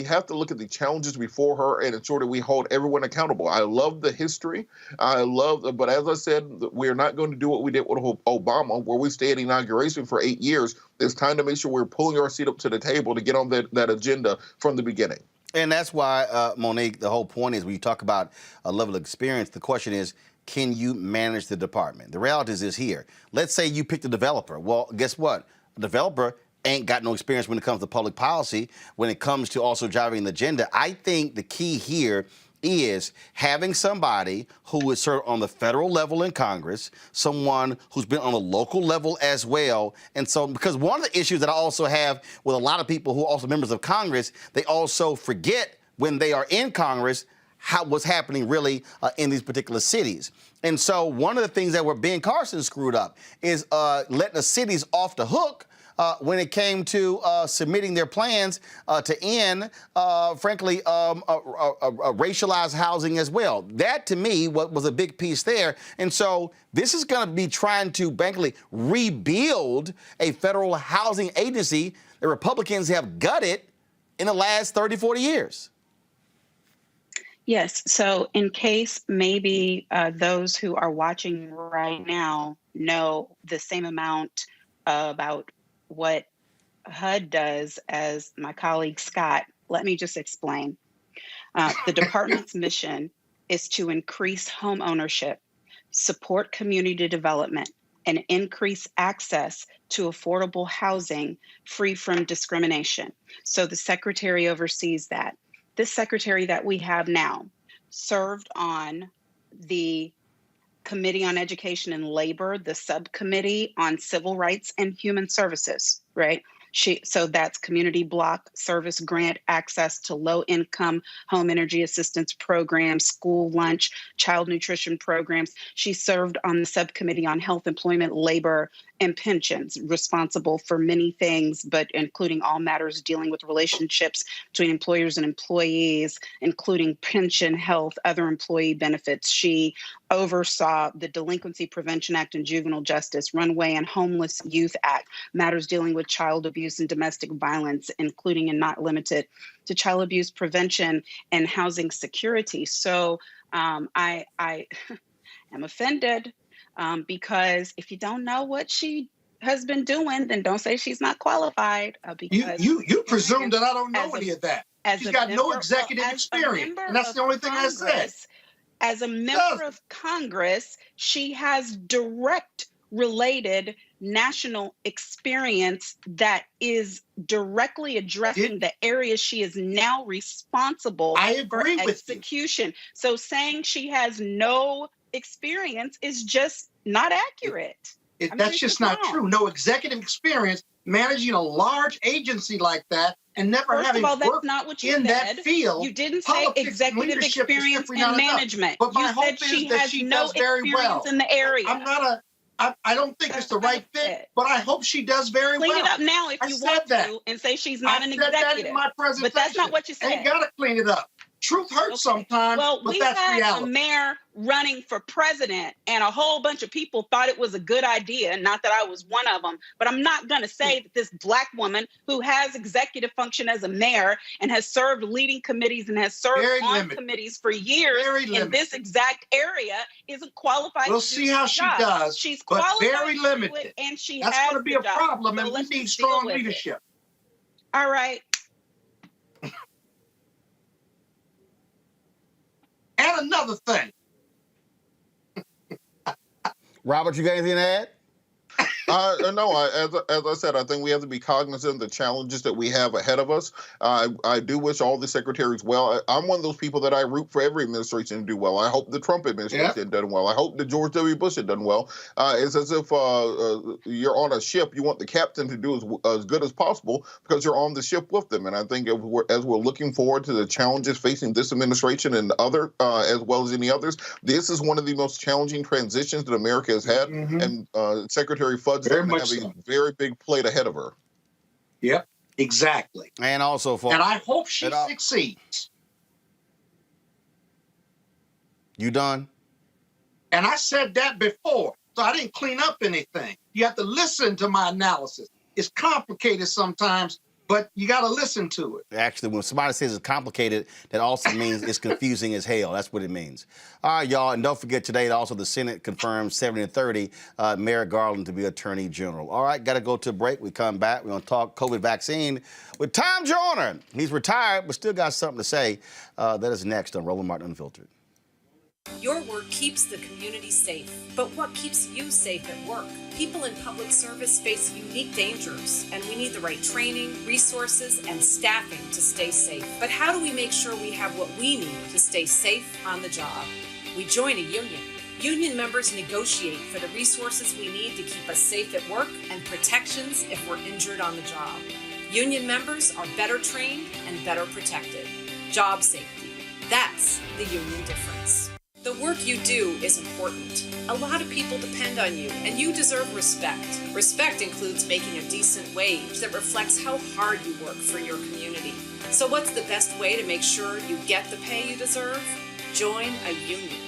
have to look at the challenges before her and ensure that we hold everyone accountable. I love the history. But as I said, we're not going to do what we did with Obama, where we stayed at inauguration for 8 years. It's time to make sure we're pulling our seat up to the table to get on that agenda from the beginning. And that's why, Monique, the whole point is when you talk about a level of experience, the question is, can you manage the department? The reality is this here. Let's say you picked a developer. Well, guess what? A developer ain't got no experience when it comes to public policy, when it comes to also driving the agenda. I think the key here is having somebody who is served on the federal level in Congress, someone who's been on the local level as well. And so, because one of the issues that I also have with a lot of people who are also members of Congress, they also forget when they are in Congress what's happening really in these particular cities. And so one of the things that Ben Carson screwed up is letting the cities off the hook when it came to submitting their plans to end, frankly, racialized housing as well. That, to me, was a big piece there. And so this is going to be trying to, frankly, rebuild a federal housing agency that Republicans have gutted in the last 30, 40 years. Yes. So in case maybe those who are watching right now know the same amount about what HUD does as my colleague Scott, let me just explain. The department's mission is to increase home ownership, support community development, and increase access to affordable housing free from discrimination. So the secretary oversees that. This secretary that we have now served on the Committee on Education and Labor, the subcommittee on Civil Rights and Human Services, right? So that's community block service grant access to low-income home energy assistance programs, school lunch, child nutrition programs. She served on the subcommittee on health, employment, labor, and pensions, responsible for many things, but including all matters dealing with relationships between employers and employees, including pension, health, other employee benefits. She oversaw the Delinquency Prevention Act and Juvenile Justice, Runaway and Homeless Youth Act, matters dealing with child abuse and domestic violence, including and not limited to child abuse prevention and housing security. So I am offended because if you don't know what she has been doing, then don't say she's not qualified. Because you presume that I don't know any of that. She's got no executive experience, and that's the only thing I said. As a member of Congress, she has direct related national experience that is directly addressing the areas she is now responsible for execution. So saying she has no experience is just not accurate. That's just not true. No executive experience managing a large agency like that and never having worked in that field. You didn't say executive experience and management. But my you said hope she is that has she no does very experience well. in the area. I don't think it's the right fit, but I hope she does very well. Clean it up now if you want to and say she's not an executive. That in my presentation. But that's not what you said. Ain't got to clean it up. Truth hurts sometimes, but that's reality. We had a mayor running for president, and a whole bunch of people thought it was a good idea. Not that I was one of them, but I'm not going to say that this Black woman who has executive function as a mayor and has served leading committees and has served on committees for years in this exact area isn't qualified. We'll see how she does. She's but qualified very limited, and she that's has going to be a problem, and we need strong leadership. All right. And another thing. Robert, you got anything to add? No, as I said, I think we have to be cognizant of the challenges that we have ahead of us. I do wish all the secretaries well. I'm one of those people that I root for every administration to do well. I hope the Trump administration had done well. I hope the George W. Bush had done well. It's as if you're on a ship. You want the captain to do as good as possible because you're on the ship with them. And I think as we're looking forward to the challenges facing this administration and other, as well as any others, this is one of the most challenging transitions that America has had. And Secretary Fudge has a very big plate ahead of her. Yep, exactly. And also and I hope she succeeds. You done? And I said that before, so I didn't clean up anything. You have to listen to my analysis. It's complicated sometimes, but you got to listen to it. Actually, when somebody says it's complicated, that also means it's confusing as hell. That's what it means. All right, y'all, and don't forget today, also the Senate confirmed 70-30 Merrick Garland to be Attorney General. All right, got to go to a break. We come back. We're going to talk COVID vaccine with Tom Joyner. He's retired, but still got something to say. That is next on Roland Martin Unfiltered. Your work keeps the community safe, but what keeps you safe at work? People in public service face unique dangers, and we need the right training, resources, and staffing to stay safe. But how do we make sure we have what we need to stay safe on the job? We join a union. Union members negotiate for the resources we need to keep us safe at work and protections if we're injured on the job. Union members are better trained and better protected. Job safety. That's the union difference. The The work you do is important. A lot of people depend on you, and you deserve respect. Respect includes making a decent wage that reflects how hard you work for your community. So what's the best way to make sure you get the pay you deserve? Join a union.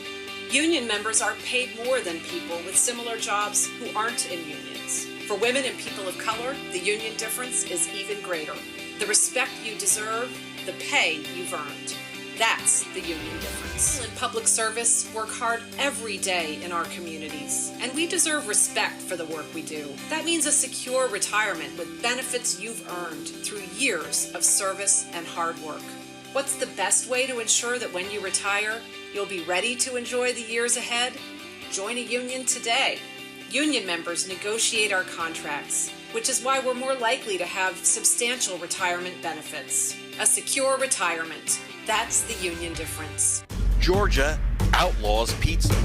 Union members are paid more than people with similar jobs who aren't in unions. For women and people of color, the union difference is even greater. The respect you deserve, the pay you've earned. That's the union difference. People in public service work hard every day in our communities, and we deserve respect for the work we do. That means a secure retirement with benefits you've earned through years of service and hard work. What's the best way to ensure that when you retire, you'll be ready to enjoy the years ahead? Join a union today. Union members negotiate our contracts, which is why we're more likely to have substantial retirement benefits. A secure retirement. That's the union difference. Georgia outlaws pizza.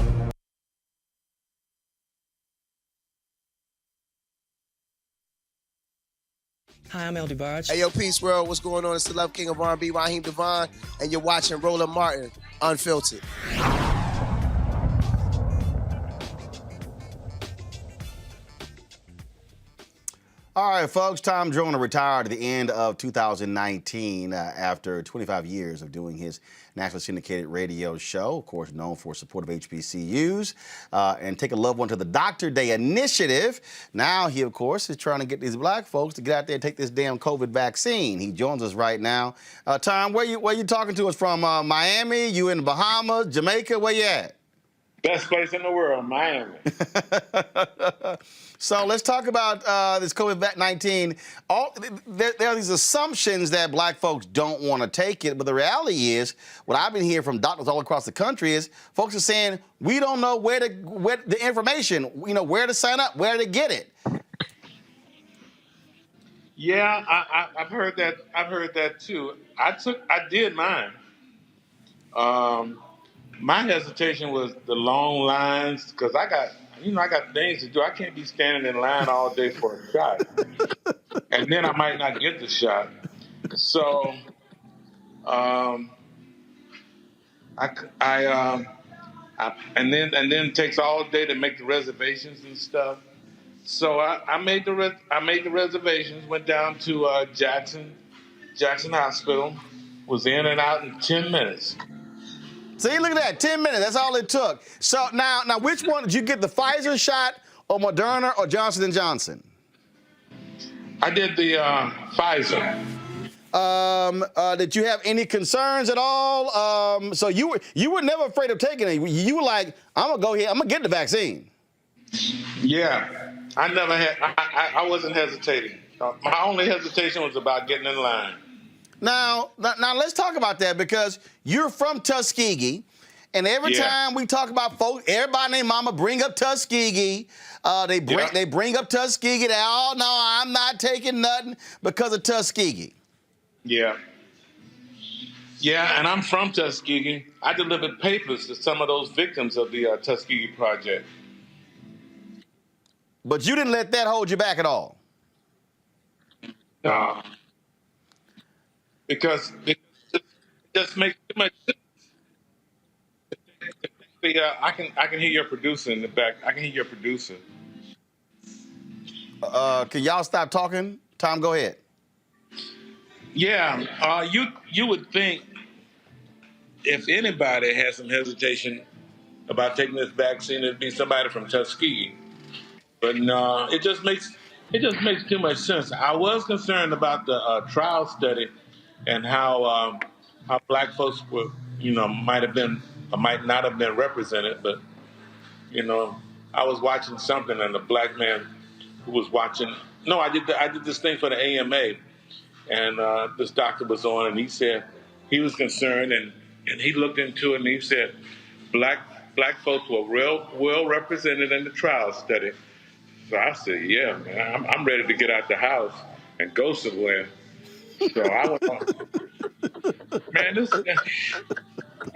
Hi, I'm El DeBarge. Hey, yo, Peace World. What's going on? It's the Love King of R&B, Raheem Devon, and you're watching Roland Martin, Unfiltered. All right, folks, Tom Joyner retired at the end of 2019 after 25 years of doing his nationally syndicated radio show, of course, known for support of HBCUs, and Take a Loved One to the Doctor Day initiative. Now he, of course, is trying to get these black folks to get out there and take this damn COVID vaccine. He joins us right now. Tom, where you talking to us from? Miami? You in the Bahamas? Jamaica? Where you at? Best place in the world, Miami. So let's talk about this COVID-19. There are these assumptions that black folks don't want to take it, but the reality is, what I've been hearing from doctors all across the country is, folks are saying, we don't know where the information, where to sign up, where to get it. Yeah, I've heard that. I've heard that too. I did mine. My hesitation was the long lines because I got things to do. I can't be standing in line all day for a shot, and then I might not get the shot. So, and then it takes all day to make the reservations and stuff. So I made the reservations. Went down to Jackson Hospital. Was in and out in 10 minutes. See, look at that, 10 minutes, that's all it took. So now which one, did you get the Pfizer shot or Moderna or Johnson & Johnson? I did the Pfizer. Did you have any concerns at all? So you were never afraid of taking it. You were like, I'm gonna go here, I'm gonna get the vaccine. Yeah, I wasn't hesitating. My only hesitation was about getting in line. Now let's talk about that because you're from Tuskegee, and every time we talk about folks, everybody named Mama bring up Tuskegee. They bring up Tuskegee. They all know I'm not taking nothing because of Tuskegee. Yeah, and I'm from Tuskegee. I delivered papers to some of those victims of the Tuskegee Project. But you didn't let that hold you back at all. No. Because it just makes too much sense. I can hear your producer in the back. I can hear your producer. Can y'all stop talking? Tom, go ahead. Yeah, you would think if anybody has some hesitation about taking this vaccine, it'd be somebody from Tuskegee. But no, it just makes too much sense. I was concerned about the trial study and how black folks were, might not have been represented, but I was watching something and a black man who was watching. No, I did this thing for the AMA, and this doctor was on, and he said he was concerned, and he looked into it, and he said black folks were real well represented in the trial study. So I said, yeah, man, I'm ready to get out the house and go somewhere. So I went on. Man,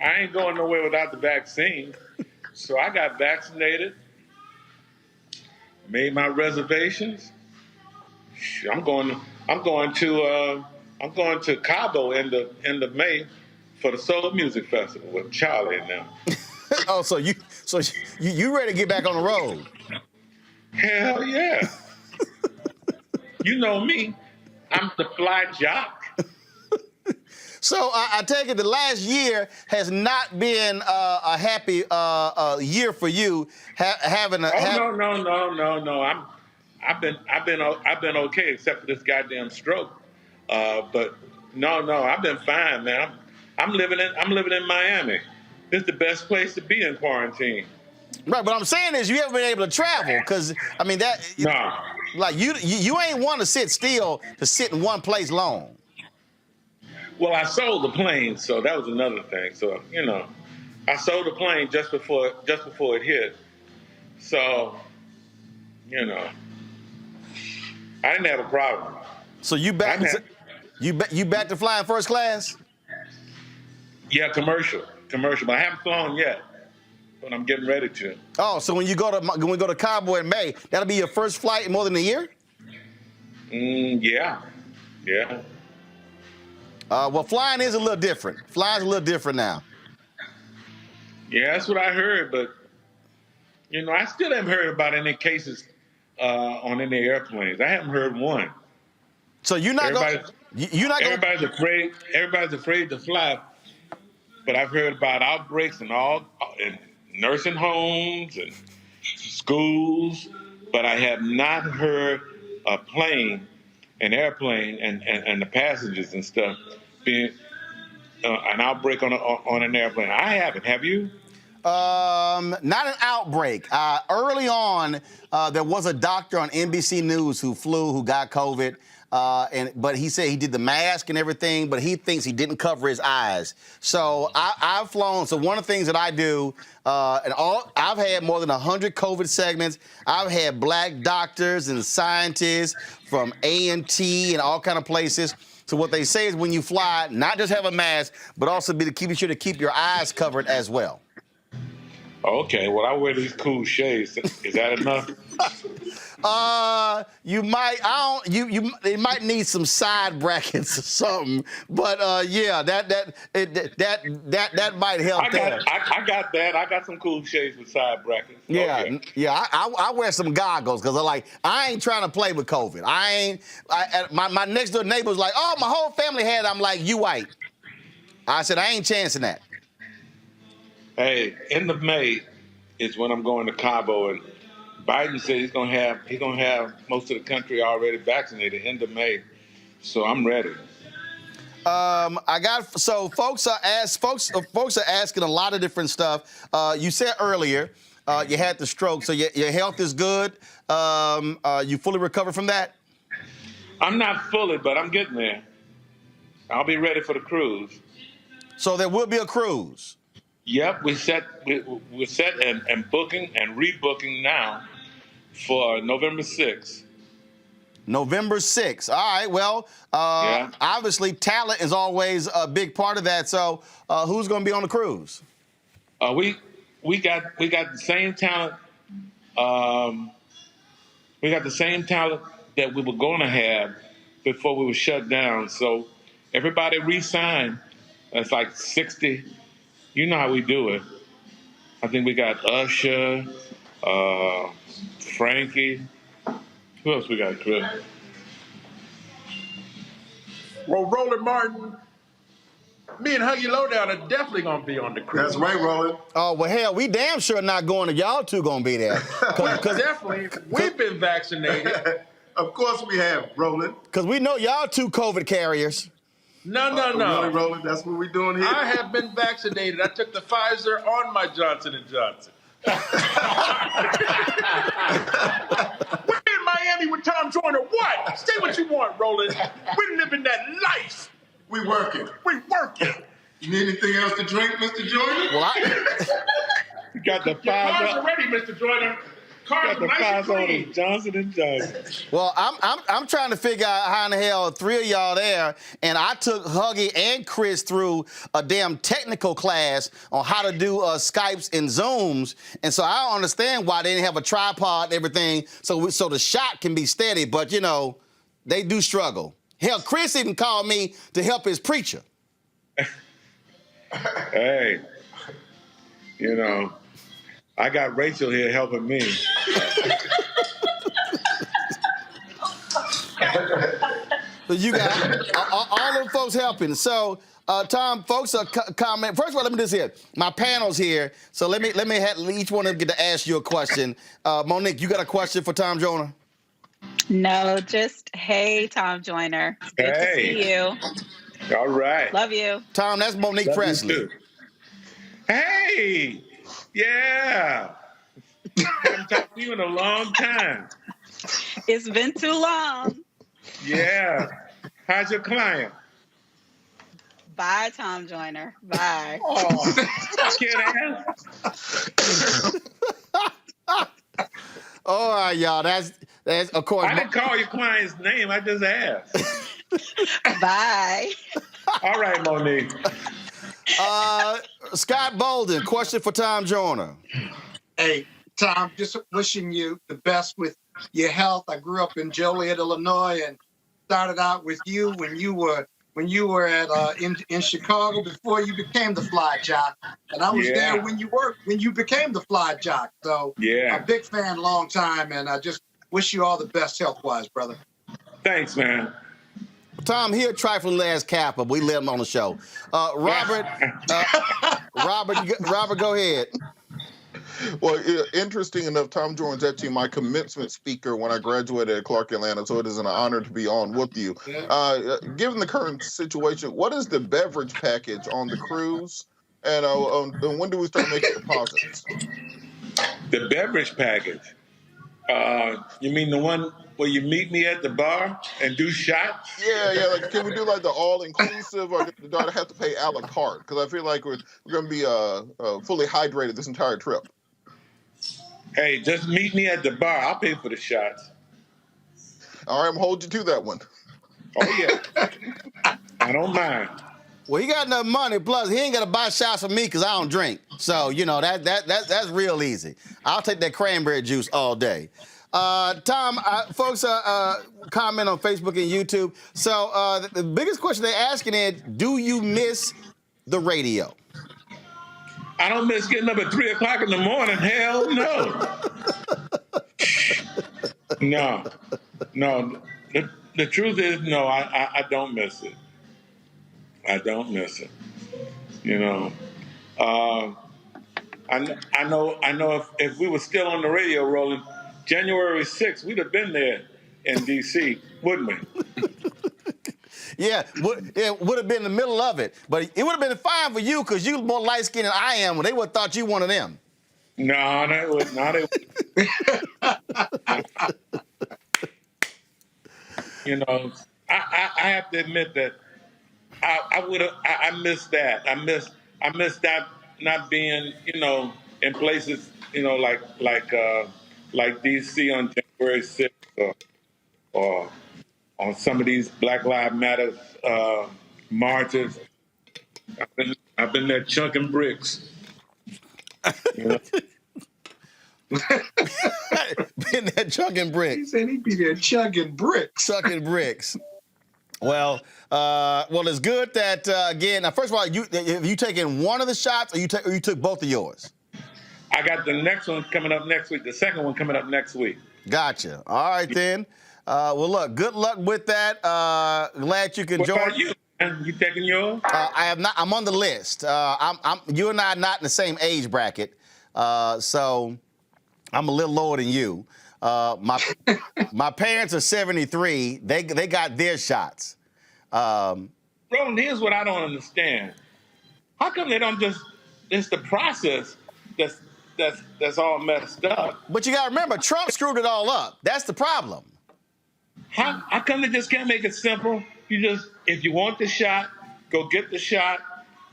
I ain't going nowhere without the vaccine. So I got vaccinated, made my reservations. I'm going to Cabo end of May for the Soul Music Festival with Charlie and them. Oh, so you ready to get back on the road? Hell yeah. You know me. I'm the fly jock. So I take it the last year has not been a happy year for you having a. No. I've been okay except for this goddamn stroke. But no, I've been fine, man. I'm living in Miami. This is the best place to be in quarantine. Right, but I'm saying is you haven't been able to travel because I mean that. Nah. Like you ain't want to sit still to sit in one place long. Well, I sold the plane, so that was another thing. So I sold the plane just before it hit. So I didn't have a problem. So you back to flying first class? Yeah, commercial. But I haven't flown yet. But I'm getting ready to. Oh, so when we go to Cabo in May, that'll be your first flight in more than a year? Yeah. Well, flying is a little different. Flying's a little different now. Yeah, that's what I heard, but I still haven't heard about any cases on any airplanes. I haven't heard one. So everybody's afraid to fly, but I've heard about outbreaks in nursing homes and schools, but I have not heard an airplane and the passengers and stuff being an outbreak on an airplane. I haven't. Have you? Not an outbreak. Early on, there was a doctor on NBC News who got COVID. But he said he did the mask and everything, but he thinks he didn't cover his eyes. So I've flown. So one of the things that I do, I've had more than 100 COVID segments. I've had black doctors and scientists from A&T and all kind of places. So what they say is when you fly, not just have a mask, but also be sure to keep your eyes covered as well. Okay, well, I wear these cool shades. Is that enough? They might need some side brackets or something, but yeah, that might help. I got that. I got some cool shades with side brackets. Yeah, okay. Yeah. I wear some goggles because I ain't trying to play with COVID. My next door neighbor's like, oh, my whole family had it. I'm like, you white. I said I ain't chancing that. Hey, end of May is when I'm going to Cabo, and Biden said he's gonna have most of the country already vaccinated end of May, so I'm ready. Folks are asking a lot of different stuff. You said earlier you had the stroke, so your health is good. You fully recovered from that? I'm not fully, but I'm getting there. I'll be ready for the cruise. So there will be a cruise. Yep, we're set and booking and rebooking now for November 6th. November 6th. All right. Well, obviously talent is always a big part of that. So who's going to be on the cruise? We got the same talent. We got the same talent that we were going to have before we were shut down. So everybody re-signed. It's like 60. You know how we do it. I think we got Usher, Frankie. Who else we got, Chris? Well, Roland Martin, me and Huggy Lowdown are definitely going to be on the cruise. That's right, Roland. Oh, well, hell, we damn sure not going to. Y'all two going to be there. Definitely. We've been vaccinated. Of course we have, Roland. Because we know y'all two COVID carriers. No. Really, Roland? That's what we're doing here? I have been vaccinated. I took the Pfizer on my Johnson & Johnson. We're in Miami with Tom Joyner. What? Say what you want, Roland. We're living that life. We working. You need anything else to drink, Mr. Joyner? Well, You got the Your car's Pfizer. are ready, Mr. Joyner. Got Car's the nice and Pfizer on clean. his Johnson & Johnson. Well, I'm trying to figure out how in the hell three of y'all there, and I took Huggy and Chris through a damn technical class on how to do Skypes and Zooms, and so I don't understand why they didn't have a tripod and everything, so the shot can be steady. But they do struggle. Hell, Chris even called me to help his preacher. Hey, You know, I got Rachel here helping me. So you got all them folks helping. So, Tom, folks, comment. First of all, let me just here. My panel's here, so let me have each one of them get to ask you a question. Monique, you got a question for Tom Joyner? No, just hey, Tom Joyner. It's good to see you. All right. Love you. Tom, that's Monique Love you Presley. too. Hey, yeah. Haven't talked to you in a long time. It's been too long. Yeah. How's your client? Bye, Tom Joyner. Bye. Oh, can't ask. All right, y'all. That's of course. I didn't call your client's name. I just asked. Bye. All right, Monique. Scott Bolden, question for Tom Joyner. Hey, Tom, just wishing you the best with your health. I grew up in Joliet, Illinois, and started out with you when you were at in Chicago before you became the fly jock, and I was there when you became the fly jock. So yeah, I'm a big fan, long time, and I just wish you all the best health-wise, brother. Thanks, man. Tom, here trifling last Kappa. We let him on the show. Robert, Robert, go ahead. Well, interesting enough, Tom Joyner's actually my commencement speaker when I graduated at Clark Atlanta, so it is an honor to be on with you. Given the current situation, what is the beverage package on the cruise, and when do we start making deposits? The beverage package? You mean the one where you meet me at the bar and do shots? Yeah. Like, can we do like the all-inclusive, or do I have to pay a la carte? Because I feel like we're going to be fully hydrated this entire trip. Hey, just meet me at the bar. I'll pay for the shots. All right, I'm holding you to that one. Oh, yeah. I don't mind. Well, he got enough money. Plus, he ain't got to buy shots for me because I don't drink. So, you know, that's real easy. I'll take that cranberry juice all day. Tom, folks comment on Facebook and YouTube. So the biggest question they're asking is, do you miss the radio? I don't miss getting up at 3 o'clock in the morning. Hell no. No. The truth is, no, I don't miss it. I don't miss it. You know, I know if we were still on the radio rolling, January 6th, we'd have been there in D.C., wouldn't we? Yeah, it would have been in the middle of it. But it would have been fine for you because you was more light-skinned than I am. They would have thought you one of them. No, they wouldn't. You know, I have to admit that I miss that. I miss that not being, you know, in places, you know, like D.C. on January 6th or on some of these Black Lives Matter marches. I've been there chunking bricks. You know? Been there chugging bricks. He said he'd be there chugging bricks. Chugging bricks. Well, it's good that again. Now, first of all, you taking one of the shots, or you took both of yours? I got the next one coming up next week. The second one coming up next week. Gotcha. All right then. Well, look. Good luck with that. Glad you can what join. About you? You taking yours? I have not. I'm on the list. You and I are not in the same age bracket, so I'm a little lower than you. My parents are 73. They got their shots. Roland, here's what I don't understand. How come they don't just? It's the process that's all messed up. But you got to remember, Trump screwed it all up. That's the problem. How come they just can't make it simple? You just, if you want the shot, go get the shot,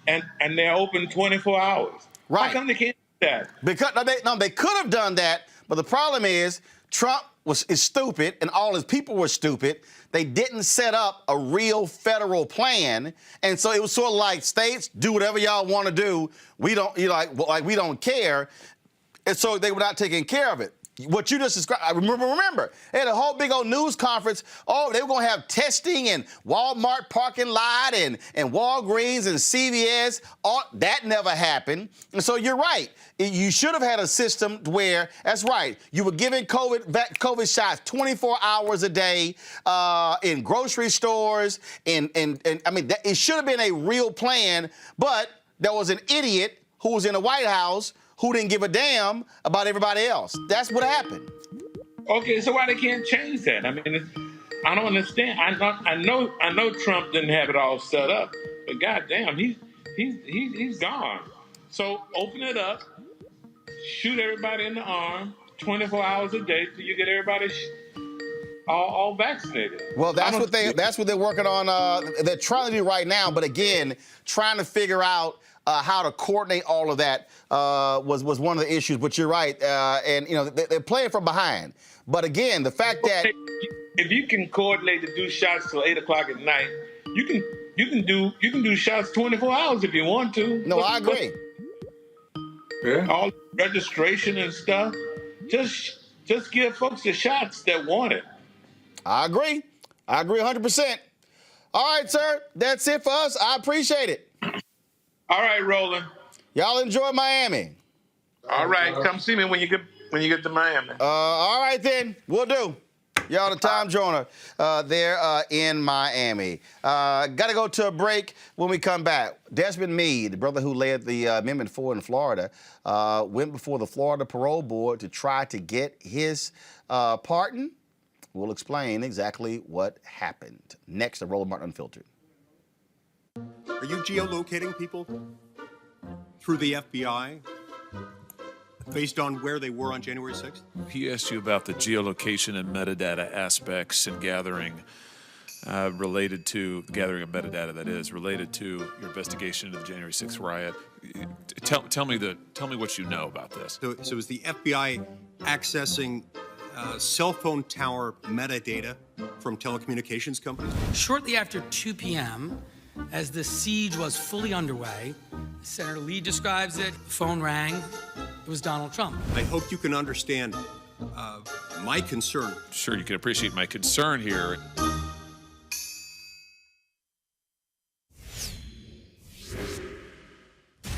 and they're open 24 hours. Right. How come they can't do that? Because they could have done that, but the problem is Trump is stupid and all his people were stupid. They didn't set up a real federal plan, and so it was sort of like, states, do whatever y'all want to do. We don't, we don't care, and so they were not taking care of it. What you just described, remember, they had a whole big old news conference. Oh, they were going to have testing in Walmart parking lot and Walgreens and CVS. All, that never happened. And so you're right. You should have had a system where, that's right, you were giving COVID shots 24 hours a day in grocery stores. And I mean, it should have been a real plan, but there was an idiot who was in the White House who didn't give a damn about everybody else. That's what happened. Okay, so why they can't change that? I mean, I don't understand. I know Trump didn't have it all set up, but goddamn, he's gone. So open it up, shoot everybody in the arm, 24 hours a day till you get everybody all vaccinated. Well, that's what they're working on. They're trying to do right now, but again, trying to figure out how to coordinate all of that was one of the issues. But you're right, and you know they're playing from behind. But again, the fact that if you can coordinate to do shots till 8 o'clock at night, you can do shots 24 hours if you want to. No, I agree. Yeah. All registration and stuff. Just give folks the shots that want it. I agree 100%. All right, sir, that's it for us. I appreciate it. All right, Roland. Y'all enjoy Miami. All right, come see me when you get to Miami. All right then, we'll do. Y'all, the Tom Joyner there in Miami. Got to go to a break. When we come back, Desmond Meade, the brother who led the Amendment 4 in Florida, went before the Florida Parole Board to try to get his pardon. We'll explain exactly what happened. Next, the Roland Martin Unfiltered. Are you geolocating people through the FBI based on where they were on January 6th? He asked you about the geolocation and metadata aspects and gathering related to gathering of metadata, that is related to your investigation into the January 6th riot. Tell me what you know about this. So is the FBI accessing cell phone tower metadata from telecommunications companies? Shortly after 2 p.m., as the siege was fully underway, Senator Lee describes it, the phone rang, it was Donald Trump. I hope you can understand my concern. Sure, you can appreciate my concern here.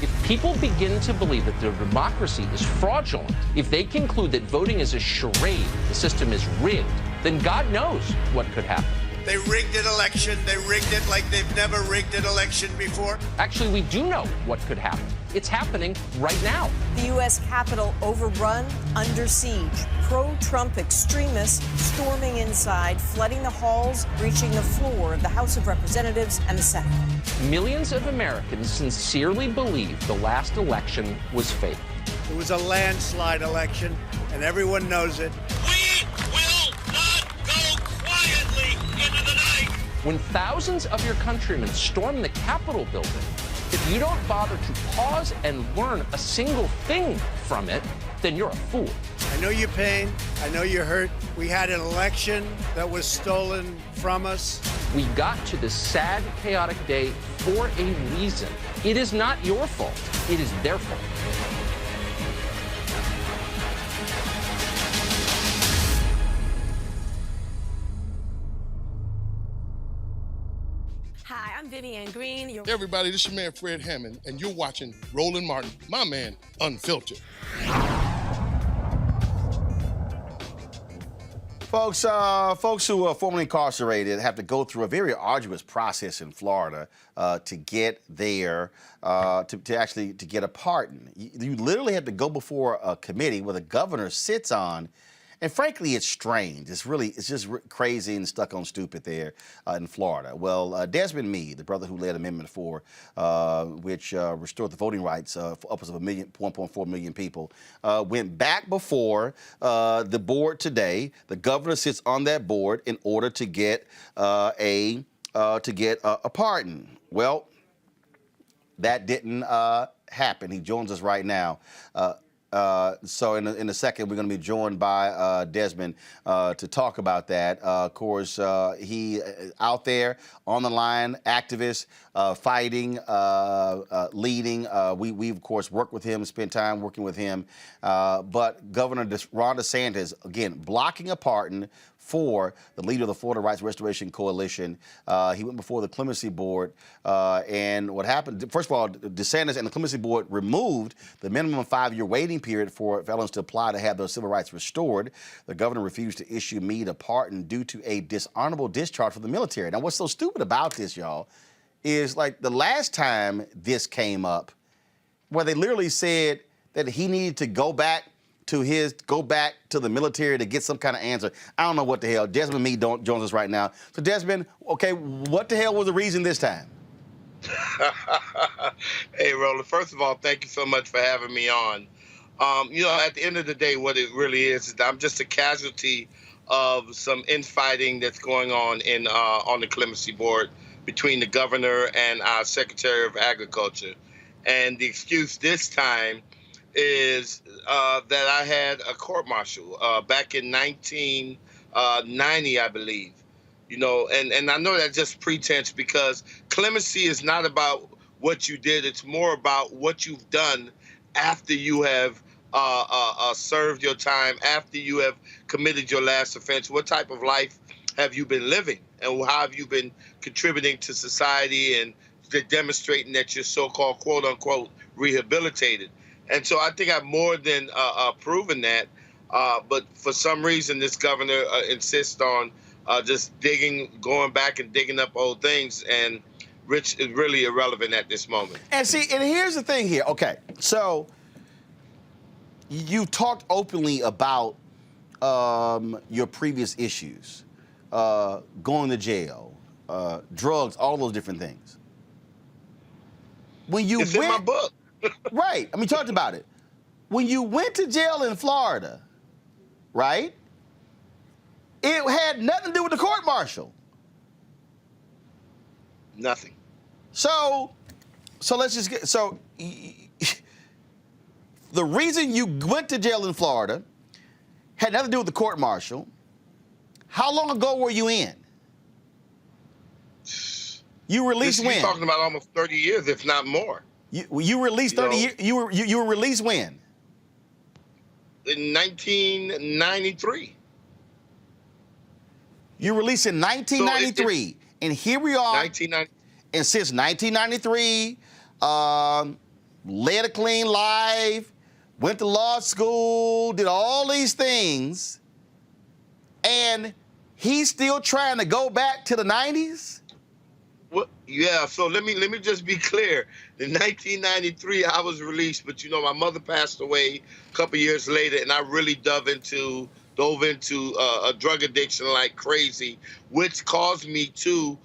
If people begin to believe that their democracy is fraudulent, if they conclude that voting is a charade, the system is rigged, then God knows what could happen. They rigged an election. They rigged it like they've never rigged an election before. Actually, we do know what could happen. It's happening right now. The U.S. Capitol overrun, under siege. Pro-Trump extremists storming inside, flooding the halls, breaching the floor of the House of Representatives and the Senate. Millions of Americans sincerely believe the last election was fake. It was a landslide election, and everyone knows it. When thousands of your countrymen storm the Capitol building, if you don't bother to pause and learn a single thing from it, then you're a fool. I know your pain. I know you're hurt. We had an election that was stolen from us. We got to this sad, chaotic day for a reason. It is not your fault. It is their fault. Hi, I'm Vivian Green. Hey everybody, this is your man Fred Hammond, and you're watching Roland Martin, my man, Unfiltered. Folks who are formerly incarcerated have to go through a very arduous process in Florida to get there, to actually get a pardon. You literally have to go before a committee where the governor sits on. And frankly, it's strange. It's just crazy and stuck on stupid there in Florida. Well, Desmond Meade, the brother who led Amendment 4, which restored the voting rights for upwards of 1.4 million people, went back before the board today. The governor sits on that board in order to get a pardon. Well, that didn't happen. He joins us right now. So in a second, we're going to be joined by Desmond to talk about that. Of course, he out there on the line, activist, fighting, leading. We of course work with him, spend time working with him. But Governor Ron DeSantis, again, blocking a pardon for the leader of the Florida Rights Restoration Coalition. He went before the Clemency Board, and what happened, first of all, DeSantis and the Clemency Board removed the minimum 5-year waiting period for felons to apply to have their civil rights restored. The governor refused to issue Meade a pardon due to a dishonorable discharge from the military. Now, what's so stupid about this, y'all, is like the last time this came up, where they literally said that he needed to go back to the military to get some kind of answer. I don't know what the hell. Desmond Meade joins us right now. So Desmond, okay, what the hell was the reason this time? Hey, Roland, first of all, thank you so much for having me on. At the end of the day, what it really is I'm just a casualty of some infighting that's going on on the Clemency Board between the governor and our Secretary of Agriculture. And the excuse this time is that I had a court-martial back in 1990, I believe. And I know that's just pretense, because clemency is not about what you did. It's more about what you've done after you have served your time, after you have committed your last offense. What type of life have you been living, and how have you been contributing to society and demonstrating that you're so-called, quote-unquote, rehabilitated. And so I think I've more than proven that. But for some reason, this governor insists on just going back and digging up old things. And Rich is really irrelevant at this moment. And here's the thing here. Okay, so you talked openly about your previous issues, going to jail, drugs, all those different things. When you it's in my book. Right. I mean, talked about it. When you went to jail in Florida, right, it had nothing to do with the court-martial. Nothing. So let's just get, the reason you went to jail in Florida had nothing to do with the court-martial. How long ago were you in? You released when? You're talking about almost 30 years, if not more. You released 30 years. You were released when? In 1993. You released in 1993, and here we are. 1990. And since 1993, led a clean life, went to law school, did all these things, and he's still trying to go back to the 90s? Well, yeah, so let me just be clear. In 1993, I was released, but my mother passed away a couple years later, and I really dove into a drug addiction like crazy, which caused me to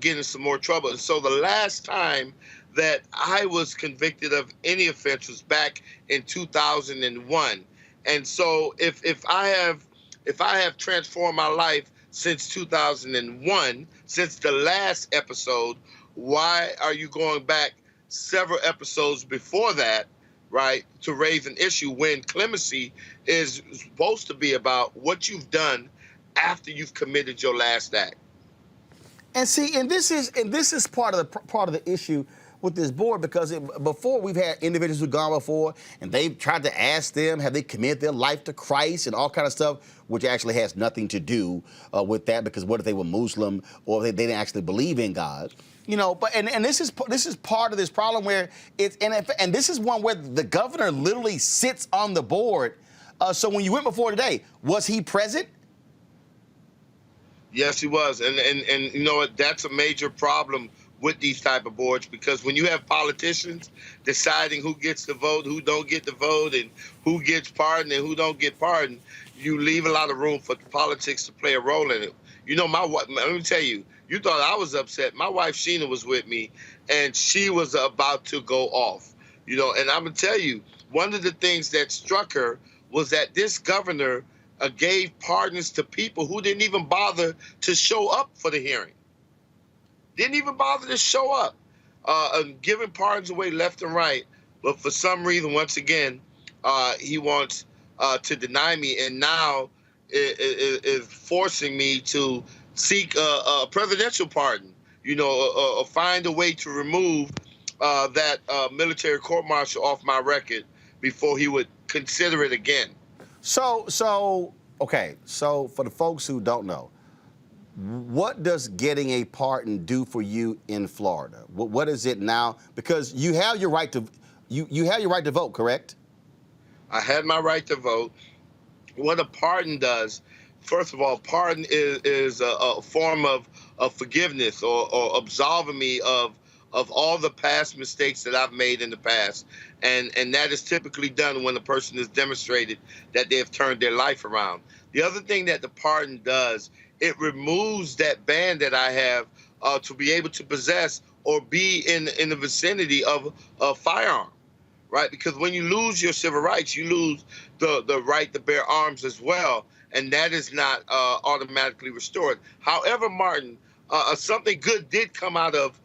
get in some more trouble. And so the last time that I was convicted of any offense was back in 2001. And so if I have transformed my life since 2001, since the last episode, why are you going back several episodes before that, right, to raise an issue when clemency is supposed to be about what you've done after you've committed your last act? And this is part of the issue with this board, because before we've had individuals who've gone before and they've tried to ask them, have they committed their life to Christ and all kind of stuff, which actually has nothing to do with that, because what if they were Muslim or they didn't actually believe in God? But this is part of this problem where and this is one where the governor literally sits on the board. So when you went before today, was he present? Yes, he was, and you know what? That's a major problem with these type of boards, because when you have politicians deciding who gets the vote, who don't get the vote, and who gets pardoned and who don't get pardoned, you leave a lot of room for politics to play a role in it. My wife, let me tell you, you thought I was upset. My wife, Sheena, was with me, and she was about to go off. And I'm going to tell you, one of the things that struck her was that this governor gave pardons to people who didn't even bother to show up for the hearing. Didn't even bother to show up, giving pardons away left and right. But for some reason, once again, he wants to deny me, and now is forcing me to seek a presidential pardon. Find a way to remove that military court-martial off my record before he would consider it again. Okay, so for the folks who don't know, what does getting a pardon do for you in Florida? What is it now? Because you have your right to you have your right to vote, correct? I had my right to vote. What a pardon does, first of all, pardon is a form of forgiveness or absolving me of all the past mistakes that I've made in the past. And that is typically done when a person has demonstrated that they have turned their life around. The other thing that the pardon does, it removes that ban that I have to be able to possess or be in the vicinity of a firearm, right? Because when you lose your civil rights, you lose the right to bear arms as well, and that is not automatically restored. However, Martin, something good did come out of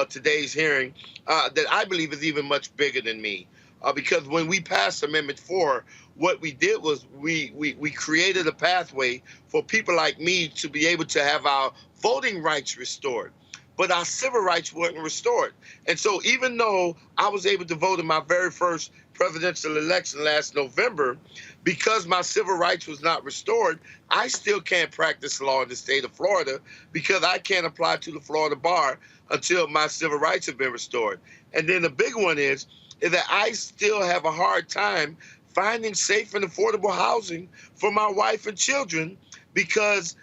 today's hearing that I believe is even much bigger than me. Because when we passed Amendment 4, what we did was we created a pathway for people like me to be able to have our voting rights restored. But our civil rights weren't restored. And so even though I was able to vote in my very first presidential election last November, because my civil rights was not restored, I still can't practice law in the state of Florida because I can't apply to the Florida bar until my civil rights have been restored. And then the big one is that I still have a hard time finding safe and affordable housing for my wife and children because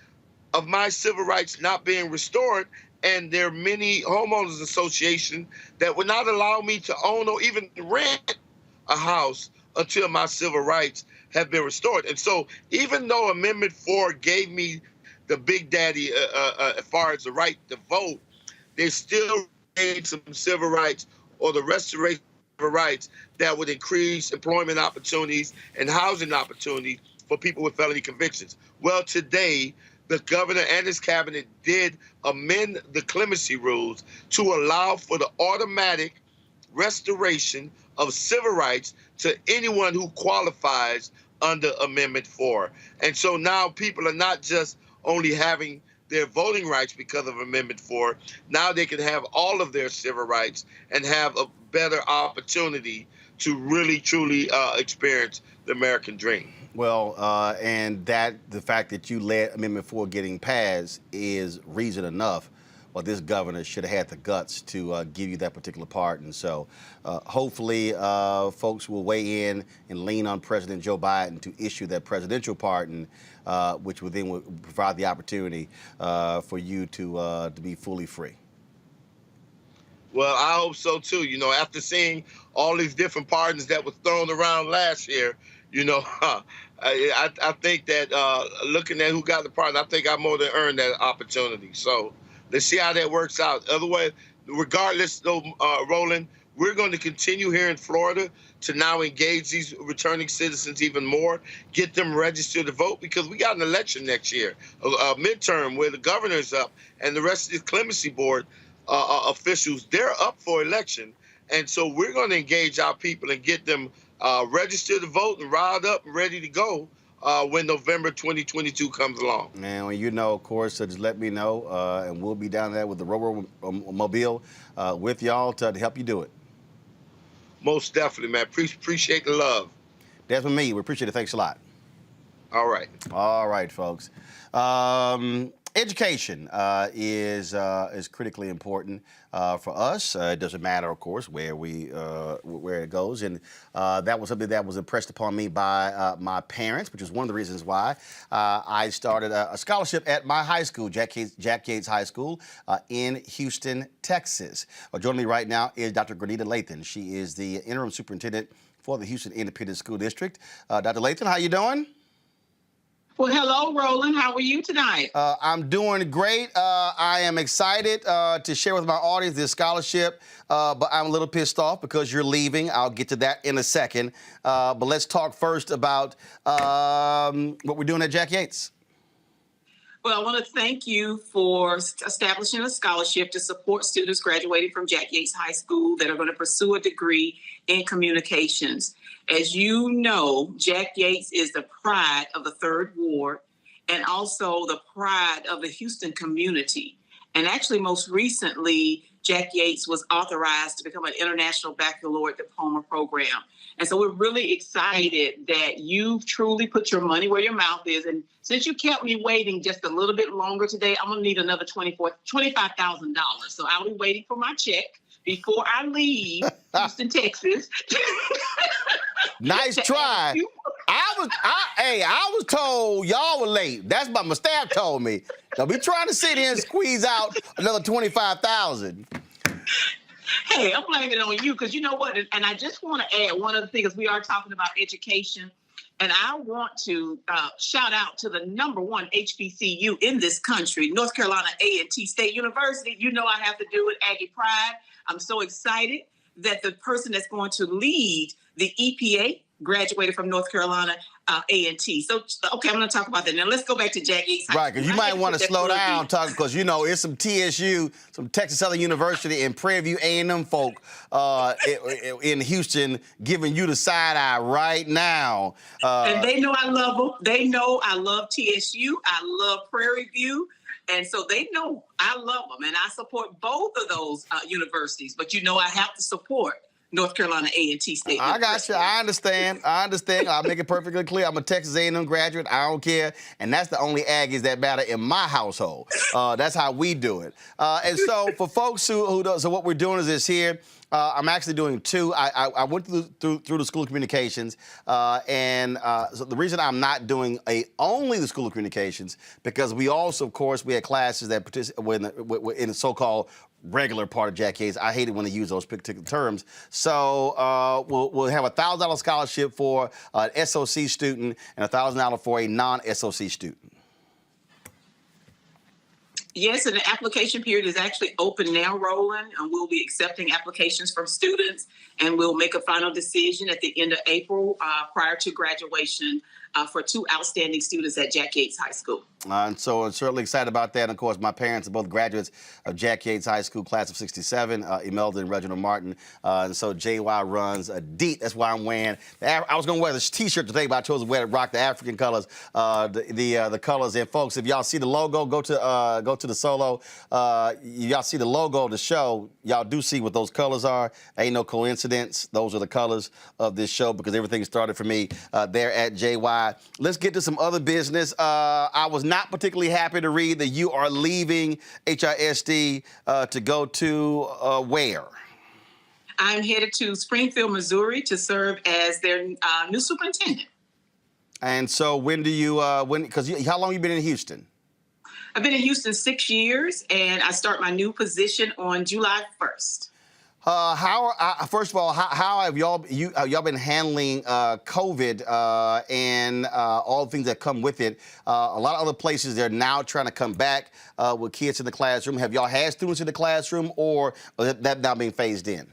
of my civil rights not being restored. And there are many homeowners associations that would not allow me to own or even rent a house until my civil rights have been restored. And so even though Amendment 4 gave me the big daddy as far as the right to vote, they still remain some civil rights or the restoration of rights that would increase employment opportunities and housing opportunities for people with felony convictions. Well, today, the governor and his cabinet did amend the clemency rules to allow for the automatic restoration of civil rights to anyone who qualifies under Amendment 4. And so now people are not just only having their voting rights because of Amendment 4. Now they can have all of their civil rights and have a better opportunity to really, truly experience the American dream. Well, and the fact that you led Amendment 4 getting passed is reason enough. Well, this governor should have had the guts to give you that particular pardon. So hopefully folks will weigh in and lean on President Joe Biden to issue that presidential pardon, which would then provide the opportunity for you to be fully free. Well, I hope so, too. After seeing all these different pardons that were thrown around last year, I think that looking at who got the pardon, I think I more than earned that opportunity. So let's see how that works out. Otherwise, regardless, though, Roland, we're going to continue here in Florida to now engage these returning citizens even more, get them registered to vote, because we got an election next year, a midterm where the governor's up and the rest of the clemency board officials, they're up for election. And so we're going to engage our people and get them registered to vote and riled up and ready to go when November 2022 comes along. Man, when you know, of course, just let me know, and we'll be down there with the Mobile with y'all to help you do it. Most definitely, man. Appreciate the love. Desmond Meade, we appreciate it. Thanks a lot. All right. All right, folks. Education is critically important for us. It doesn't matter, of course, where it goes, and that was something that was impressed upon me by my parents, which is one of the reasons why I started a scholarship at my high school, Jack Yates High School in Houston, Texas. Joining me right now is Dr. Grenita Lathan. She is the interim superintendent for the Houston Independent School District. Dr. Lathan, how you doing? Well, hello, Roland. How are you tonight? I'm doing great. I am excited to share with my audience this scholarship, but I'm a little pissed off because you're leaving. I'll get to that in a second. But let's talk first about what we're doing at Jack Yates. Well, I want to thank you for establishing a scholarship to support students graduating from Jack Yates High School that are going to pursue a degree in communications. As you know, Jack Yates is the pride of the 3rd Ward and also the pride of the Houston community. And actually, most recently, Jack Yates was authorized to become an international baccalaureate diploma program. And so we're really excited that you've truly put your money where your mouth is. And since you kept me waiting just a little bit longer today, I'm going to need another $25,000. So I'll be waiting for my check before I leave Houston, Texas. Nice try. I was told y'all were late. That's what my staff told me. Don't be trying to sit here and squeeze out another $25,000. Hey, I'm blaming it on you because you know what? And I just want to add one other thing, because we are talking about education. And I want to shout out to the #1 HBCU in this country, North Carolina A&T State University. You know I have to do it, Aggie Pride. I'm so excited that the person that's going to lead the EPA graduated from North Carolina A&T. So, okay, I'm going to talk about that. Now, let's go back to Jack Yates High School. Right, because you might want to slow down talking, because, you know, it's some TSU, some Texas Southern University, and Prairie View A&M folk in Houston giving you the side eye right now. And they know I love them. They know I love TSU. I love Prairie View. And so they know I love them. And I support both of those universities. But, you know, I have to support North Carolina A&T State. I got you. I understand. I'll make it perfectly clear. I'm a Texas A&M graduate. I don't care. And that's the only Aggies that matter in my household. That's how we do it. And so for folks who don't, so what we're doing is this here. I'm actually doing two. I went through the School of Communications, so the reason I'm not doing only the School of Communications, because we also, of course, we had classes that participate in the so-called regular part of Jack Yates. I hate it when they use those particular terms. So we'll have a $1,000 scholarship for an SOC student and $1,000 for a non-SOC student. Yes, and the application period is actually open now, Roland, and we'll be accepting applications from students, and we'll make a final decision at the end of April prior to graduation for 2 outstanding students at Jack Yates High School. And so I'm certainly excited about that. And of course, my parents are both graduates of Jack Yates High School, class of '67, Imelda and Reginald Martin. And so JY runs a deep. That's why I'm wearing. I was going to wear this T-shirt today, but I chose to rock the African colors, the colors. And folks, if y'all see the logo, go to the solo. Y'all see the logo of the show. Y'all do see what those colors are. Ain't no coincidence. Those are the colors of this show, because everything started for me there at JY. Let's get to some other business. I was not particularly happy to read that you are leaving HISD to go to where? I'm headed to Springfield, Missouri to serve as their new superintendent. And so when do you, because how long have you been in Houston? I've been in Houston 6 years, and I start my new position on July 1st. First of all, how have y'all been handling COVID and all the things that come with it? A lot of other places, they're now trying to come back with kids in the classroom. Have y'all had students in the classroom, or is that now being phased in?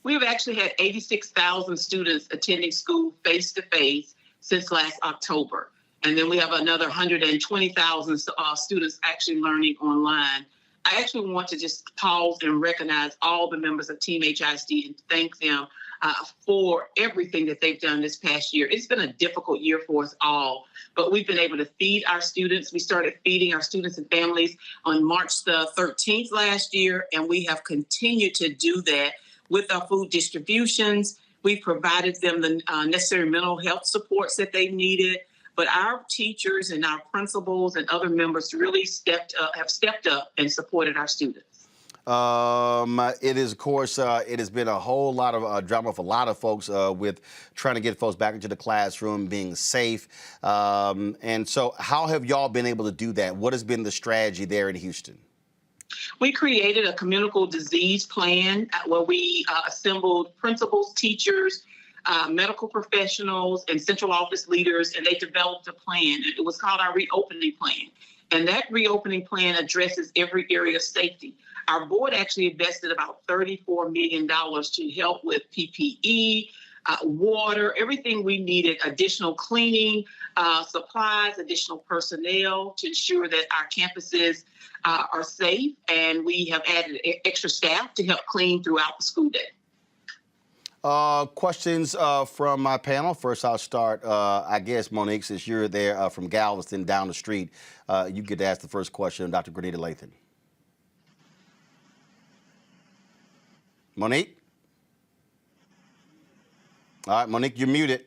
We've actually had 86,000 students attending school face-to-face since last October. And then we have another 120,000 students actually learning online. I actually want to just pause and recognize all the members of Team HISD and thank them for everything that they've done this past year. It's been a difficult year for us all, but we've been able to feed our students. We started feeding our students and families on March the 13th last year, and we have continued to do that with our food distributions. We've provided them the necessary mental health supports that they needed. But our teachers and our principals and other members really have stepped up and supported our students. It is, of course, it has been a whole lot of drama for a lot of folks with trying to get folks back into the classroom, being safe. And so how have y'all been able to do that? What has been the strategy there in Houston? We created a communicable disease plan where we assembled principals, teachers, medical professionals, and central office leaders, and they developed a plan. It was called our reopening plan. And that reopening plan addresses every area of safety. Our board actually invested about $34 million to help with PPE, water, everything we needed, additional cleaning supplies, additional personnel to ensure that our campuses are safe. And we have added extra staff to help clean throughout the school day. Questions from my panel. First, I'll start, I guess, Monique, since you're there from Galveston down the street. You get to ask the first question, Dr. Grenita Lathan. Monique? All right, Monique, you're muted.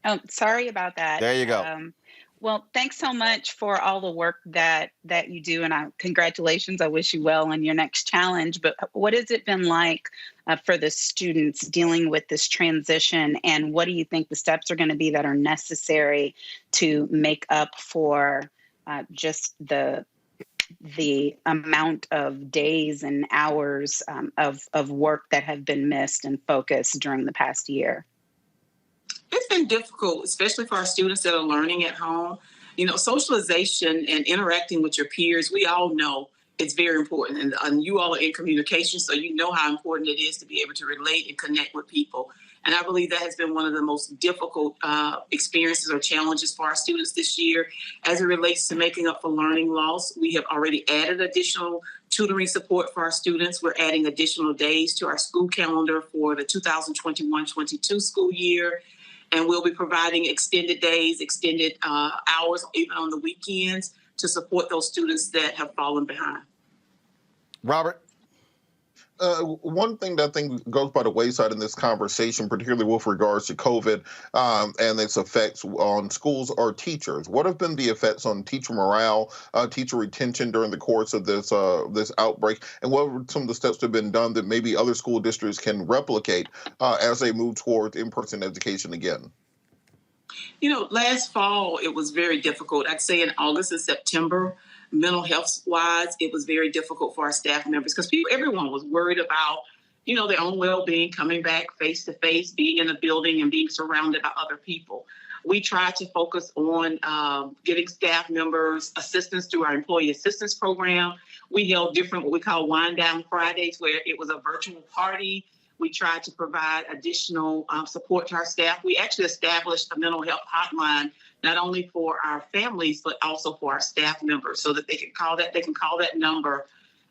Oh, sorry about that. There you go. Well, thanks so much for all the work that you do, and congratulations. I wish you well on your next challenge. But what has it been like for the students dealing with this transition, and what do you think the steps are going to be that are necessary to make up for just the amount of days and hours of work that have been missed and focused during the past year? It's been difficult, especially for our students that are learning at home. You know, socialization and interacting with your peers, we all know it's very important. And you all are in communication, so you know how important it is to be able to relate and connect with people. And I believe that has been one of the most difficult experiences or challenges for our students this year. As it relates to making up for learning loss, we have already added additional tutoring support for our students. We're adding additional days to our school calendar for the 2021-22 school year. And we'll be providing extended days, extended hours, even on the weekends, to support those students that have fallen behind. Robert? One thing that I think goes by the wayside in this conversation, particularly with regards to COVID and its effects on schools, are teachers. What have been the effects on teacher morale, teacher retention during the course of this outbreak, and what are some of the steps that have been done that maybe other school districts can replicate as they move towards in-person education again? You know, last fall, it was very difficult. I'd say in August and September, mental health-wise, it was very difficult for our staff members because everyone was worried about, you know, their own well-being, coming back face-to-face, being in a building and being surrounded by other people. We tried to focus on giving staff members assistance through our employee assistance program. We held different, what we call Wind Down Fridays, where it was a virtual party. We tried to provide additional support to our staff. We actually established a mental health hotline, not only for our families, but also for our staff members, so that they can call that number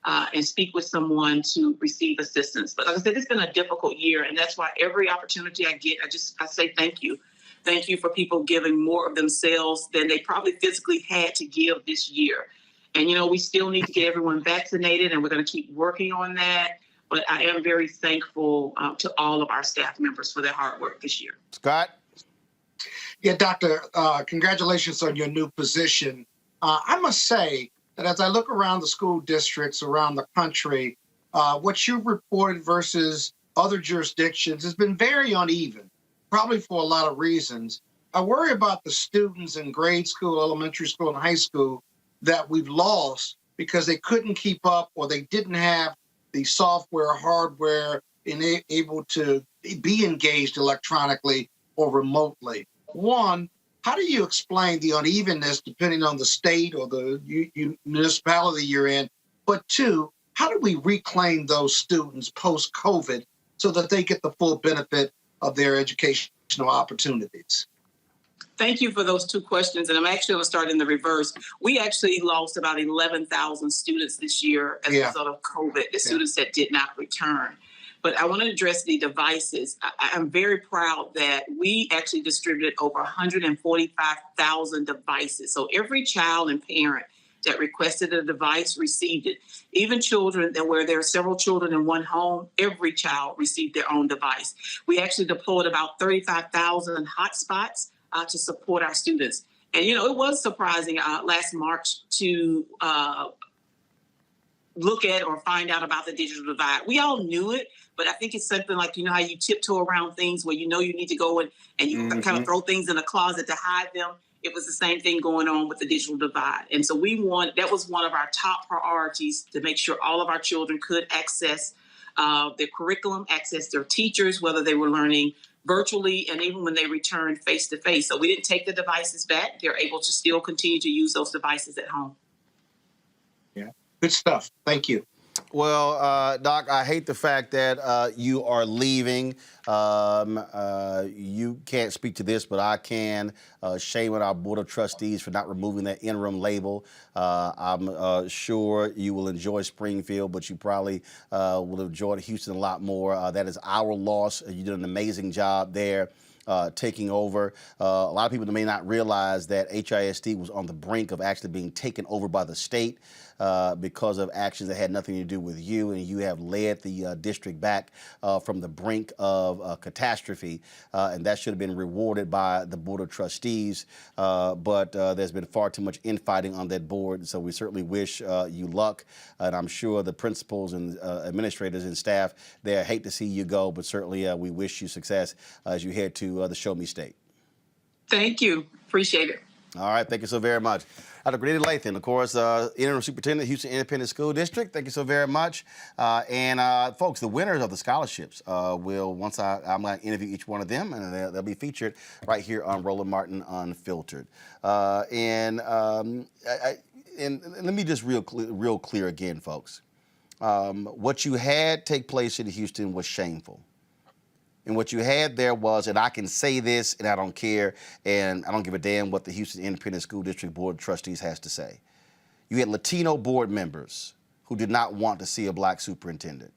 and speak with someone to receive assistance. But like I said, it's been a difficult year, and that's why every opportunity I get, I say thank you. Thank you for people giving more of themselves than they probably physically had to give this year. And, you know, we still need to get everyone vaccinated, and we're going to keep working on that. But I am very thankful to all of our staff members for their hard work this year. Scott? Yeah, Doctor, congratulations on your new position. I must say that as I look around the school districts around the country, what you've reported versus other jurisdictions has been very uneven, probably for a lot of reasons. I worry about the students in grade school, elementary school, and high school that we've lost because they couldn't keep up or they didn't have the software, hardware, and able to be engaged electronically or remotely. One, how do you explain the unevenness depending on the state or the municipality you're in? But two, how do we reclaim those students post-COVID so that they get the full benefit of their educational opportunities? Thank you for those two questions. And I'm actually going to start in the reverse. We actually lost about 11,000 students this year as a result of COVID, the students that did not return. But I want to address the devices. I'm very proud that we actually distributed over 145,000 devices. So every child and parent that requested a device received it. Even children where there are several children in one home, every child received their own device. We actually deployed about 35,000 hotspots to support our students. And, you know, it was surprising last March to look at or find out about the digital divide. We all knew it, but I think it's something like, you know, how you tiptoe around things where you know you need to go and you kind of throw things in a closet to hide them. It was the same thing going on with the digital divide. And so that was one of our top priorities, to make sure all of our children could access their curriculum, access their teachers, whether they were learning virtually and even when they returned face-to-face. So we didn't take the devices back. They're able to still continue to use those devices at home. Yeah, good stuff. Thank you. Well, Doc, I hate the fact that you are leaving. You can't speak to this, but I can. Shame on our Board of Trustees for not removing that interim label. I'm sure you will enjoy Springfield, but you probably will have enjoyed Houston a lot more. That is our loss. You did an amazing job there. Taking over. A lot of people may not realize that HISD was on the brink of actually being taken over by the state because of actions that had nothing to do with you, and you have led the district back from the brink of catastrophe, and that should have been rewarded by the Board of Trustees, but there's been far too much infighting on that board, so we certainly wish you luck, and I'm sure the principals and administrators and staff there hate to see you go, but certainly we wish you success as you head to the Show Me State. Thank you. Appreciate it. All right, thank you so very much. Dr. Grady Lathan, of course, Interim Superintendent, Houston Independent School District. Thank you so very much. And folks, the winners of the scholarships will, once I'm going to interview each one of them, and they'll be featured right here on Roland Martin Unfiltered. And let me just real clear again, folks. What you had take place in Houston was shameful. And what you had there was, and I can say this, and I don't care, and I don't give a damn what the Houston Independent School District Board of Trustees has to say. You had Latino board members who did not want to see a black superintendent.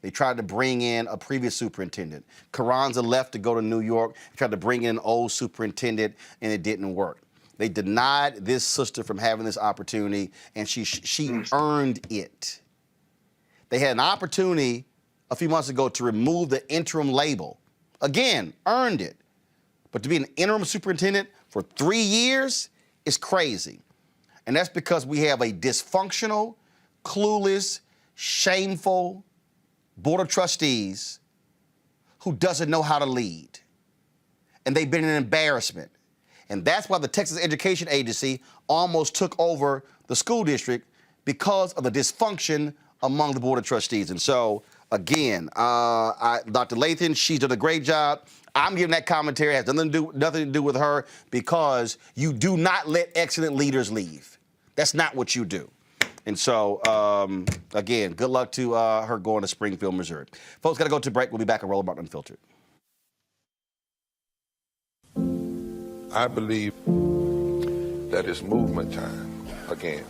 They tried to bring in a previous superintendent. Carranza left to go to New York, tried to bring in an old superintendent, and it didn't work. They denied this sister from having this opportunity, and she earned it. They had an opportunity a few months ago to remove the interim label. Again, earned it. But to be an interim superintendent for 3 years is crazy. And that's because we have a dysfunctional, clueless, shameful Board of Trustees who doesn't know how to lead. And they've been an embarrassment. And that's why the Texas Education Agency almost took over the school district, because of the dysfunction among the Board of Trustees. And so, again, Dr. Lathan, she's done a great job. I'm giving that commentary. It has nothing to do with her, because you do not let excellent leaders leave. That's not what you do. And so, again, good luck to her going to Springfield, Missouri. Folks, got to go to break. We'll be back on Roland Martin Unfiltered. I believe that it's movement time again.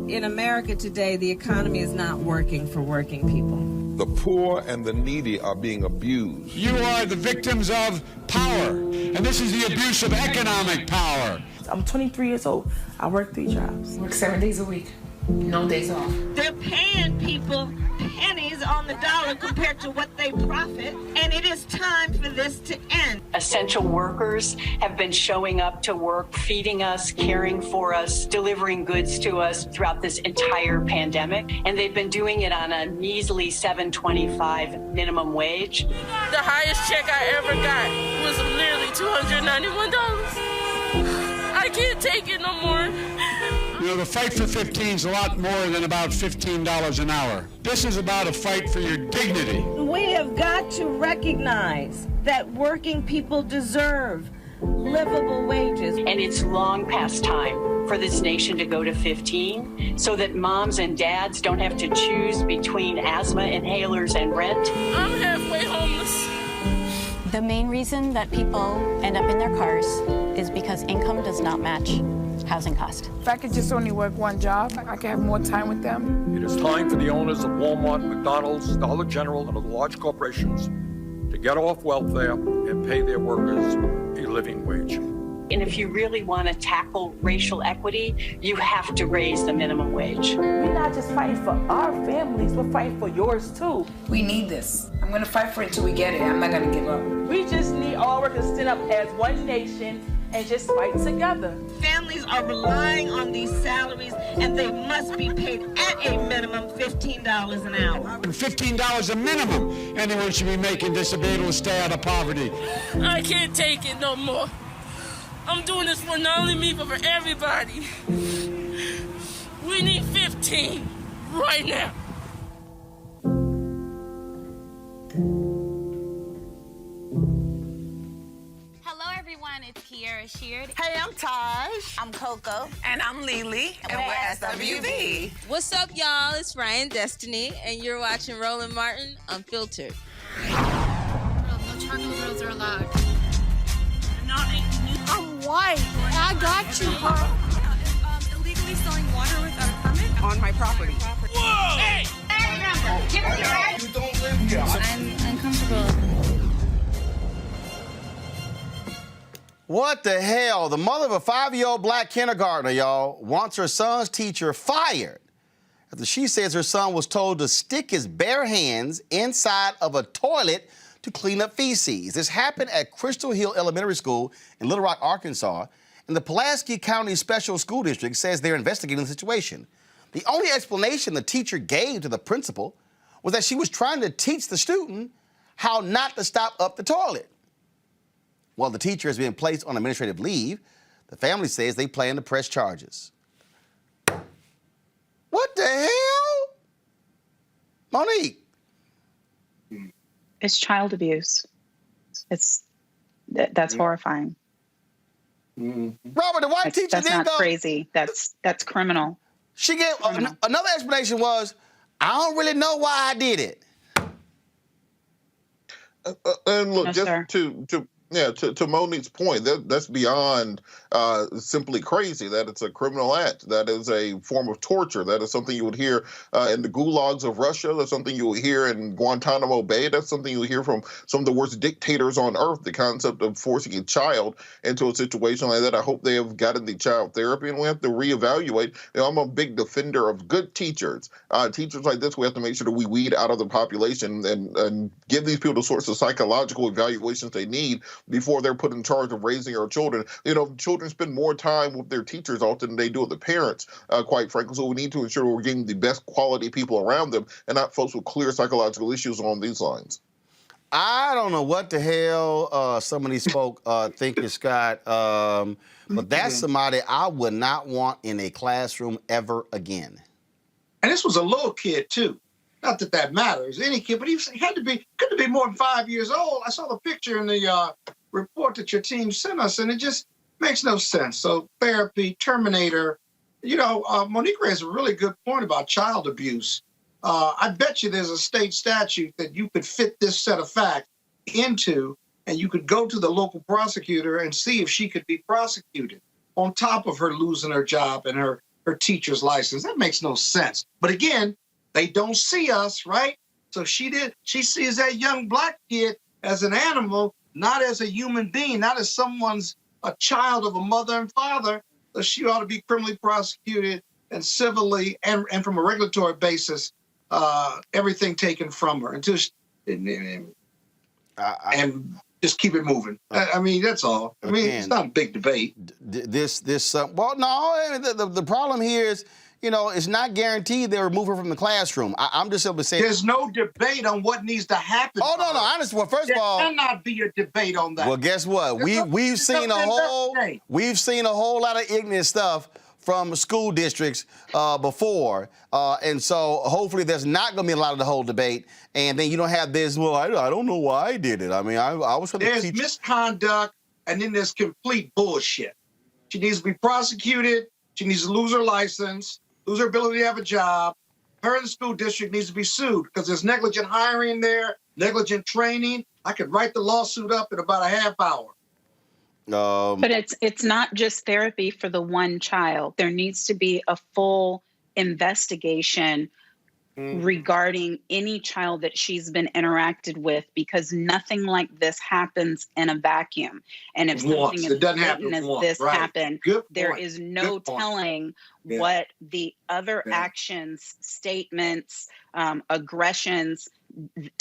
In America today, the economy is not working for working people. The poor and the needy are being abused. You are the victims of power, and this is the abuse of economic power. I'm 23 years old. I work 3 jobs. Work 7 days a week. No days off. They're paying people pennies on the dollar compared to what they profit, and it is time for this to end. Essential workers have been showing up to work, feeding us, caring for us, delivering goods to us throughout this entire pandemic, and they've been doing it on a measly $7.25 minimum wage. The highest check I ever got was literally $291. I can't take it no more. You know, the fight for 15 is a lot more than about $15 an hour. This is about a fight for your dignity. We have got to recognize that working people deserve livable wages. And it's long past time for this nation to go to 15 so that moms and dads don't have to choose between asthma inhalers and rent. I'm halfway homeless. The main reason that people end up in their cars is because income does not match housing cost. If I could just only work one job, I could have more time with them. It is time for the owners of Walmart, McDonald's, Dollar General, and other large corporations to get off welfare and pay their workers a living wage. And if you really want to tackle racial equity, you have to raise the minimum wage. We're not just fighting for our families, we're fighting for yours too. We need this. I'm going to fight for it until we get it. I'm not going to give up. We just need all workers to stand up as one nation and just fight together. Families are relying on these salaries, and they must be paid at a minimum $15 an hour. $15 a minimum. Anyone should be making this to be able to stay out of poverty. I can't take it no more. I'm doing this for not only me, but for everybody. We need 15 right now. Hello, everyone. everyone, it's Kiara Sheard. Hey, I'm Taj. I'm Coco. And I'm Lily. And we're SWV. What's up, y'all? It's Ryan Destiny, and you're watching Roland Martin Unfiltered. No charcoal grills are allowed. I'm white. I got you, huh? Illegally selling water without a permit? On my property. Whoa! Hey! Give us your ID. You don't live here. I'm uncomfortable. What the hell? The mother of a 5-year-old black kindergartner, y'all, wants her son's teacher fired after she says her son was told to stick his bare hands inside of a toilet to clean up feces. This happened at Crystal Hill Elementary School in Little Rock, Arkansas, and the Pulaski County Special School District says they're investigating the situation. The only explanation the teacher gave to the principal was that she was trying to teach the student how not to stop up the toilet. While the teacher has been placed on administrative leave, the family says they plan to press charges. What the hell? Monique. It's child abuse. That's horrifying. Robert, the white teacher that's didn't not go. Crazy. That's criminal. She gave another explanation was, I don't really know why I did it. And look, No, just sir. to Monique's point, that's beyond simply crazy. That it's a criminal act. That is a form of torture. That is something you would hear in the gulags of Russia. That's something you would hear in Guantanamo Bay. That's something you would hear from some of the worst dictators on earth. The concept of forcing a child into a situation like that. I hope they have gotten the child therapy, and we have to reevaluate. You know, I'm a big defender of good teachers. Teachers like this, we have to make sure that we weed out of the population and give these people the sorts of psychological evaluations they need before they're put in charge of raising our children. You know, children spend more time with their teachers often than they do with the parents, quite frankly. So we need to ensure we're getting the best quality people around them and not folks with clear psychological issues along these lines. I don't know what the hell some of these folk think is Scott, but that's somebody I would not want in a classroom ever again. And this was a little kid, too. Not that that matters, any kid, but he couldn't be more than 5 years old. I saw the picture in the report that your team sent us, and it just makes no sense. So therapy, terminator, Monique raised a really good point about child abuse. I bet you there's a state statute that you could fit this set of facts into, and you could go to the local prosecutor and see if she could be prosecuted on top of her losing her job and her teacher's license. That makes no sense. But again, they don't see us, right? So she sees that young black kid as an animal, not as a human being, not as a child of a mother and father. So she ought to be criminally prosecuted and civilly and from a regulatory basis, everything taken from her until and just keep it moving. I mean, that's all. I mean, it's not a big debate. Well, no, the problem here is, it's not guaranteed they'll remove her from the classroom. I'm just simply saying. There's no debate on what needs to happen. Oh, no, honestly. Well, first of all. There cannot be a debate on that. Well, guess what? We've seen a whole lot of ignorant stuff from school districts before. And so hopefully there's not going to be a lot of the whole debate. And then you don't have this, well, I don't know why I did it. I mean, I was trying to teach. There's misconduct, and then there's complete bullshit. She needs to be prosecuted. She needs to lose her license, lose her ability to have a job. Her and the school district needs to be sued because there's negligent hiring there, negligent training. I could write the lawsuit up in about a half hour. But it's not just therapy for the one child. There needs to be a full investigation regarding any child that she's been interacted with, because nothing like this happens in a vacuum. And if something as blatant as this happened, there is no telling what the other actions, statements, aggressions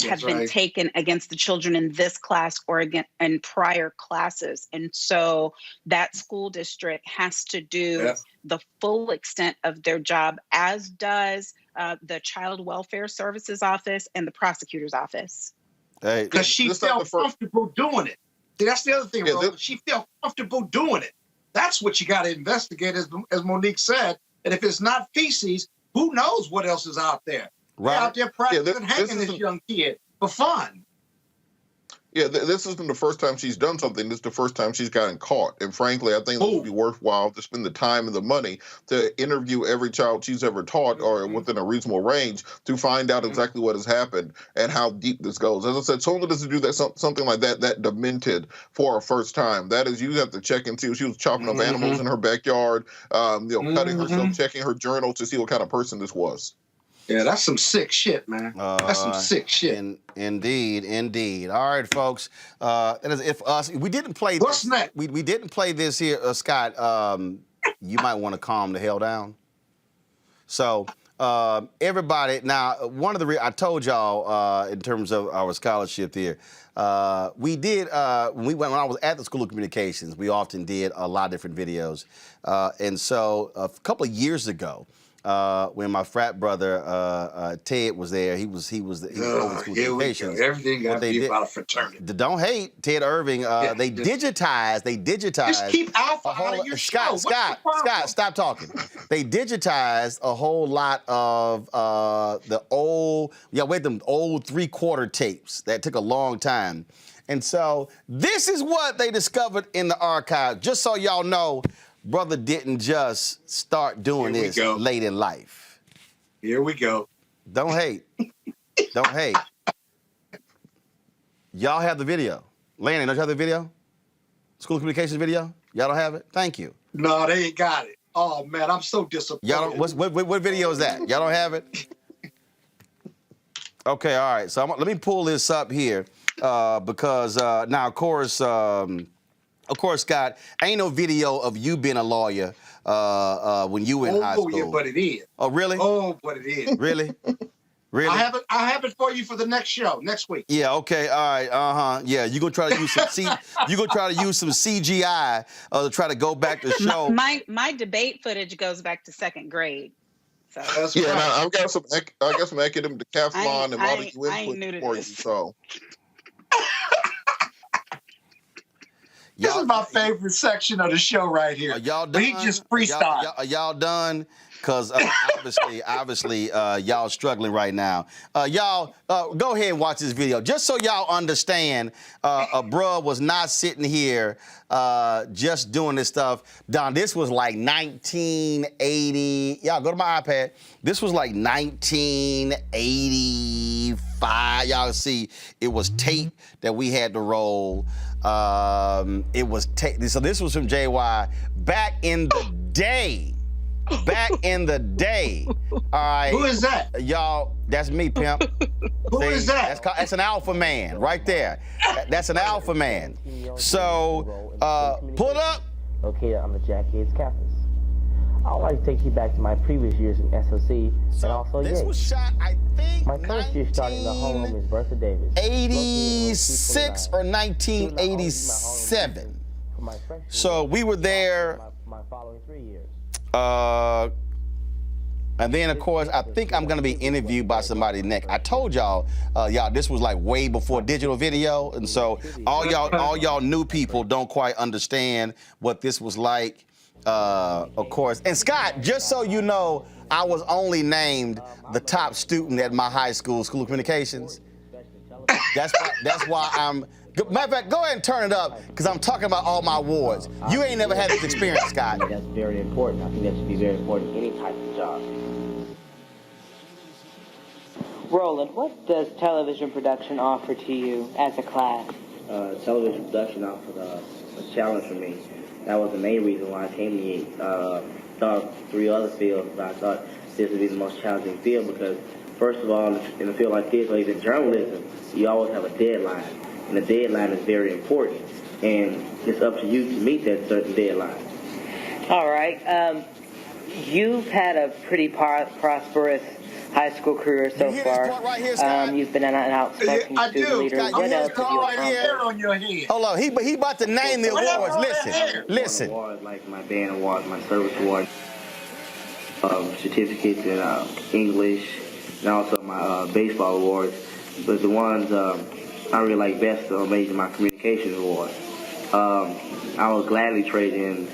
have been taken against the children in this class or in prior classes. And so that school district has to do the full extent of their job, as does the Child Welfare Services Office and the prosecutor's office. Because she felt comfortable doing it. See, that's the other thing, Roland. She felt comfortable doing it. That's what you got to investigate, as Monique said. And if it's not feces, who knows what else is out there? Right. They're out there practicing hanging this young kid for fun. Yeah, this isn't the first time she's done something. This is the first time she's gotten caught. And frankly, I think it would be worthwhile to spend the time and the money to interview every child she's ever taught or within a reasonable range to find out exactly what has happened and how deep this goes. As I said, someone doesn't do that, something like that demented for a first time. That is, you have to check and see if she was chopping up animals in her backyard, cutting herself, checking her journal to see what kind of person this was. Yeah, that's some sick shit, man. That's some sick shit. Indeed. All right, folks. That is it for us. We didn't play this. What's next? We didn't play this here, Scott. You might want to calm the hell down. So, everybody, now, one of the I told y'all in terms of our scholarship here, we did, when I was at the School of Communications, we often did a lot of different videos. And so a couple of years ago, when my frat brother Ted was there, he was the over School Communications. Everything got to be about a fraternity. Don't hate Ted Irving. They digitized. Just keep Alpha out of your show. Scott, stop talking. They digitized a whole lot of the old, them old 3/4 tapes that took a long time. And so this is what they discovered in the archive. Just so y'all know, brother didn't just start doing this late in life. Here we go. Don't hate. Don't hate. Y'all have the video. Lanny, don't you have the video? School of Communications video? Y'all don't have it? Thank you. No, they ain't got it. Oh, man, I'm so disappointed. Y'all don't, what video is that? Y'all don't have it? Okay, all right. So let me pull this up here because now, of course, Scott, ain't no video of you being a lawyer when you were in high school. Oh, yeah, but it is. Oh, really? Oh, but it is. Really? Really? I have it for you for the next show, next week. Yeah, okay, all right, yeah, you gonna try to use some CGI to try to go back to show. My debate footage goes back to second grade. So yeah, right. I've got some academic decathlon and model input for you. So this is my favorite section of the show right here. Are y'all done? He just freestyle. Are y'all done? Because obviously, y'all struggling right now. Y'all, go ahead and watch this video. Just so y'all understand, a bruh was not sitting here just doing this stuff. Don, this was like 1980. Y'all, go to my iPad. This was like 1985. Y'all see, it was tape that we had to roll. It was tape. So this was from JY back in the day. Back in the day. All right. Who is that? Y'all, that's me, pimp. Who is that? That's an alpha man right there. That's an alpha man. So, pull it up. Located on the Jack Yates campus. I would like to take you back to my previous years in SOC and also this was shot, I think, my first year starting in the home is Bertha Davis. 86 or 1987. So we were there. My following 3 years. And then, of course, I think I'm going to be interviewed by somebody next. I told y'all, this was like way before digital video. And so all y'all new people don't quite understand what this was like, of course. And Scott, just so you know, I was only named the top student at my high school, School of Communications. That's why I'm... Matter of fact, go ahead and turn it up, because I'm talking about all my awards. You ain't never had this experience, Scott. That's very important. I think that should be very important in any type of job. Roland, what does television production offer to you as a class? Television production offered a challenge for me. That was the main reason why I came to Yates. Thought of 3 other fields, but I thought this would be the most challenging field because, first of all, in a field like this, or even journalism, you always have a deadline. And the deadline is very important. And it's up to you to meet that certain deadline. All right. You've had a pretty prosperous high school career so far. Right here, you've been an outspoken student leader. What else have you accomplished? On your head. Hold on, he about to name the awards. Listen. Awards, like my band award, my service award, certificates in English, and also my baseball awards. But the ones I really like best are maybe my communications award. I was gladly trading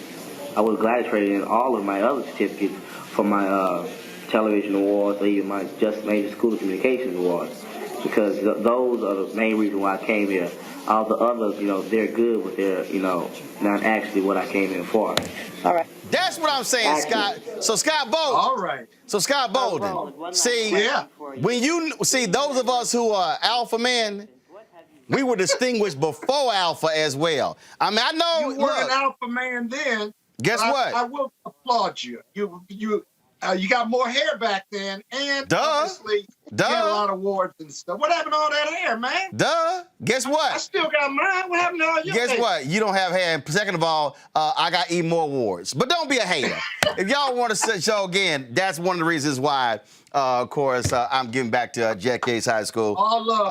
in all of my other certificates for my television awards or even my Just Major School of Communications awards, because those are the main reason why I came here. all the others, they're good, but they're, not actually what I came in for. All right. That's what I'm saying, Scott. So, Scott Bolden. All right. So, Scott Bolden. See, when you see those of us who are alpha men, we were distinguished before alpha as well. I mean, I know. You were an alpha man then. Guess what? I will applaud you. You got more hair back then, and obviously you had a lot of awards and stuff. What happened to all that hair, man? Guess what? I still got mine. What happened to all your hair? Guess what? You don't have hair. And second of all, I got even more awards. But don't be a hater. If y'all want to show again, that's one of the reasons why, of course, I'm giving back to Jack Yates High School. All love.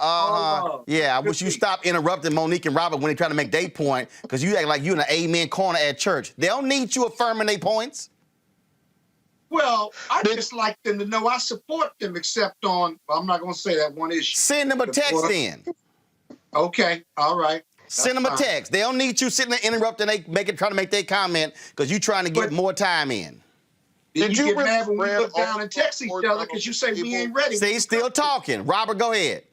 All love. Yeah, I wish you stopped interrupting Monique and Robert when they try to make their point, because you act like you in an amen corner at church. They don't need you affirming their points. Well, I just like them to know I support them, except on, I'm not going to say that one issue. Send them a text in. Okay, all right. Send them a text. They don't need you sitting there interrupting, trying to make their comment, because you trying to get more time in. Did you get mad when we look down and text each other because you say we ain't ready? See, still talking. Robert, go ahead.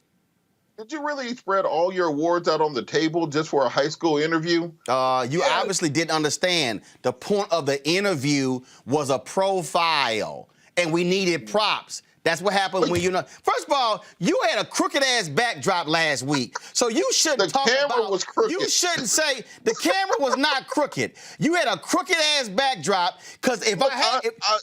Did you really spread all your awards out on the table just for a high school interview? You obviously didn't understand. The point of the interview was a profile, and we needed props. That's what happened when First of all, you had a crooked-ass backdrop last week, so you shouldn't talk about... The camera was crooked. You shouldn't say... The camera was not crooked. You had a crooked-ass backdrop, because if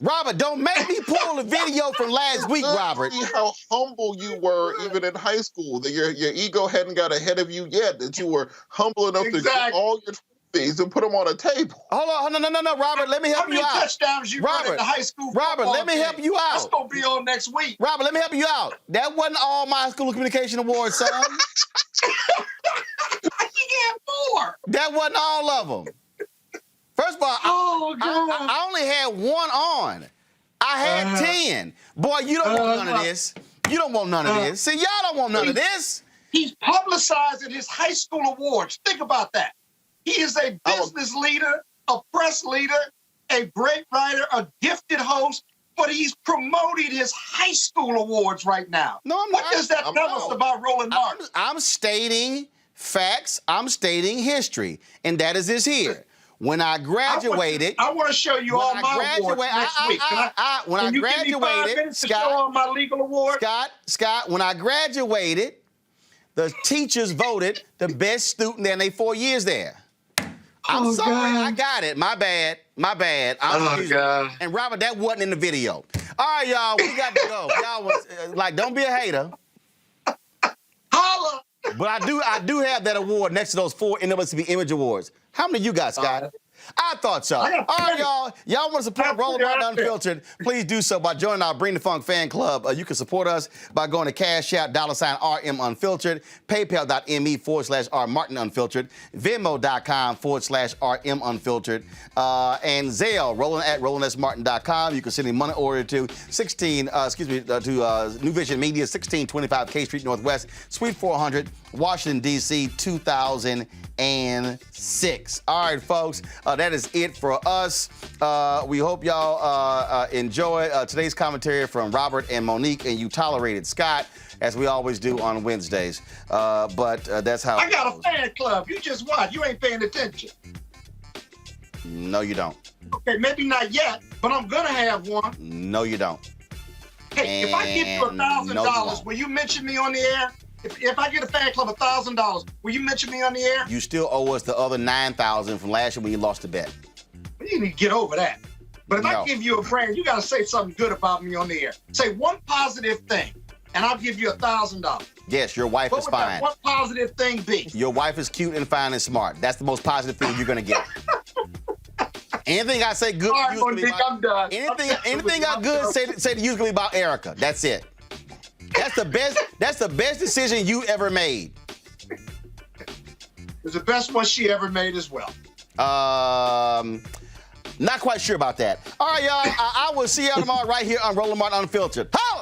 Robert, don't make me pull the video from last week, Robert. See how humble you were even in high school, that your ego hadn't got ahead of you yet, that you were humble enough to get all your these and put them on a table. Hold on, no, Robert, let me help you out. How many touchdowns you run at the high school Robert, let me help you out. That's going to be on next week. Robert, let me help you out. That wasn't all my school communication awards, son. You get more. That wasn't all of them. First of all, I only had one on. I had 10. Boy, you don't want none of this. You don't want none of this. See, y'all don't want none of this. He's publicizing his high school awards. Think about that. He is a business leader, a press leader, a great writer, a gifted host, but he's promoting his high school awards right now. No, I'm not. What does that tell us about Roland Martin? I'm stating facts. I'm stating history, and that is this here. When I graduated, I want to show you all my awards next week. When I graduated, give me 5 minutes to show all my legal awards? Scott, when I graduated, the teachers voted the best student in their 4 years there. I'm sorry, God. I got it. My bad. God. And Robert, that wasn't in the video. All right, y'all, we got to go. Y'all was don't be a hater. Holla. But I do have that award next to those 4 NAACP Image Awards. How many you got, Scott? I thought so. All right, y'all want to support Roland Martin Unfiltered, please do so by joining our Bring the Funk fan club. You can support us by going to Cash App, $RM Unfiltered, PayPal.me/R Martin Unfiltered, Venmo.com/RM Unfiltered, and Zelle, Roland@RolandSMartin.com. You can send a money order to New Vision Media, 1625 K Street Northwest, Suite 400, Washington, D.C., 2006. All right, folks, that is it for us. We hope y'all enjoy today's commentary from Robert and Monique, and you tolerated Scott, as we always do on Wednesdays. But that's how I got a fan club. You just what? You ain't paying attention. No, you don't. Okay, maybe not yet, but I'm going to have one. No, you don't. Hey, if I give you $1,000, will you mention me on the air? If I get a fan club $1,000, will you mention me on the air? You still owe us the other $9,000 from last year when you lost the bet. You need to get over that. But if I give you a brand, you got to say something good about me on the air. Say one positive thing, and I'll give you $1,000. Yes, your wife is fine. What positive thing be? Your wife is cute and fine and smart. That's the most positive thing you're gonna get. Anything I say good, right, Monique, I'm done. Anything I good say to you is gonna be about Erica. That's it. That's the best. That's the best decision you ever made. It's the best one she ever made as well. Not quite sure about that. All right, y'all. I will see y'all tomorrow right here on Roland Martin Unfiltered. Ho!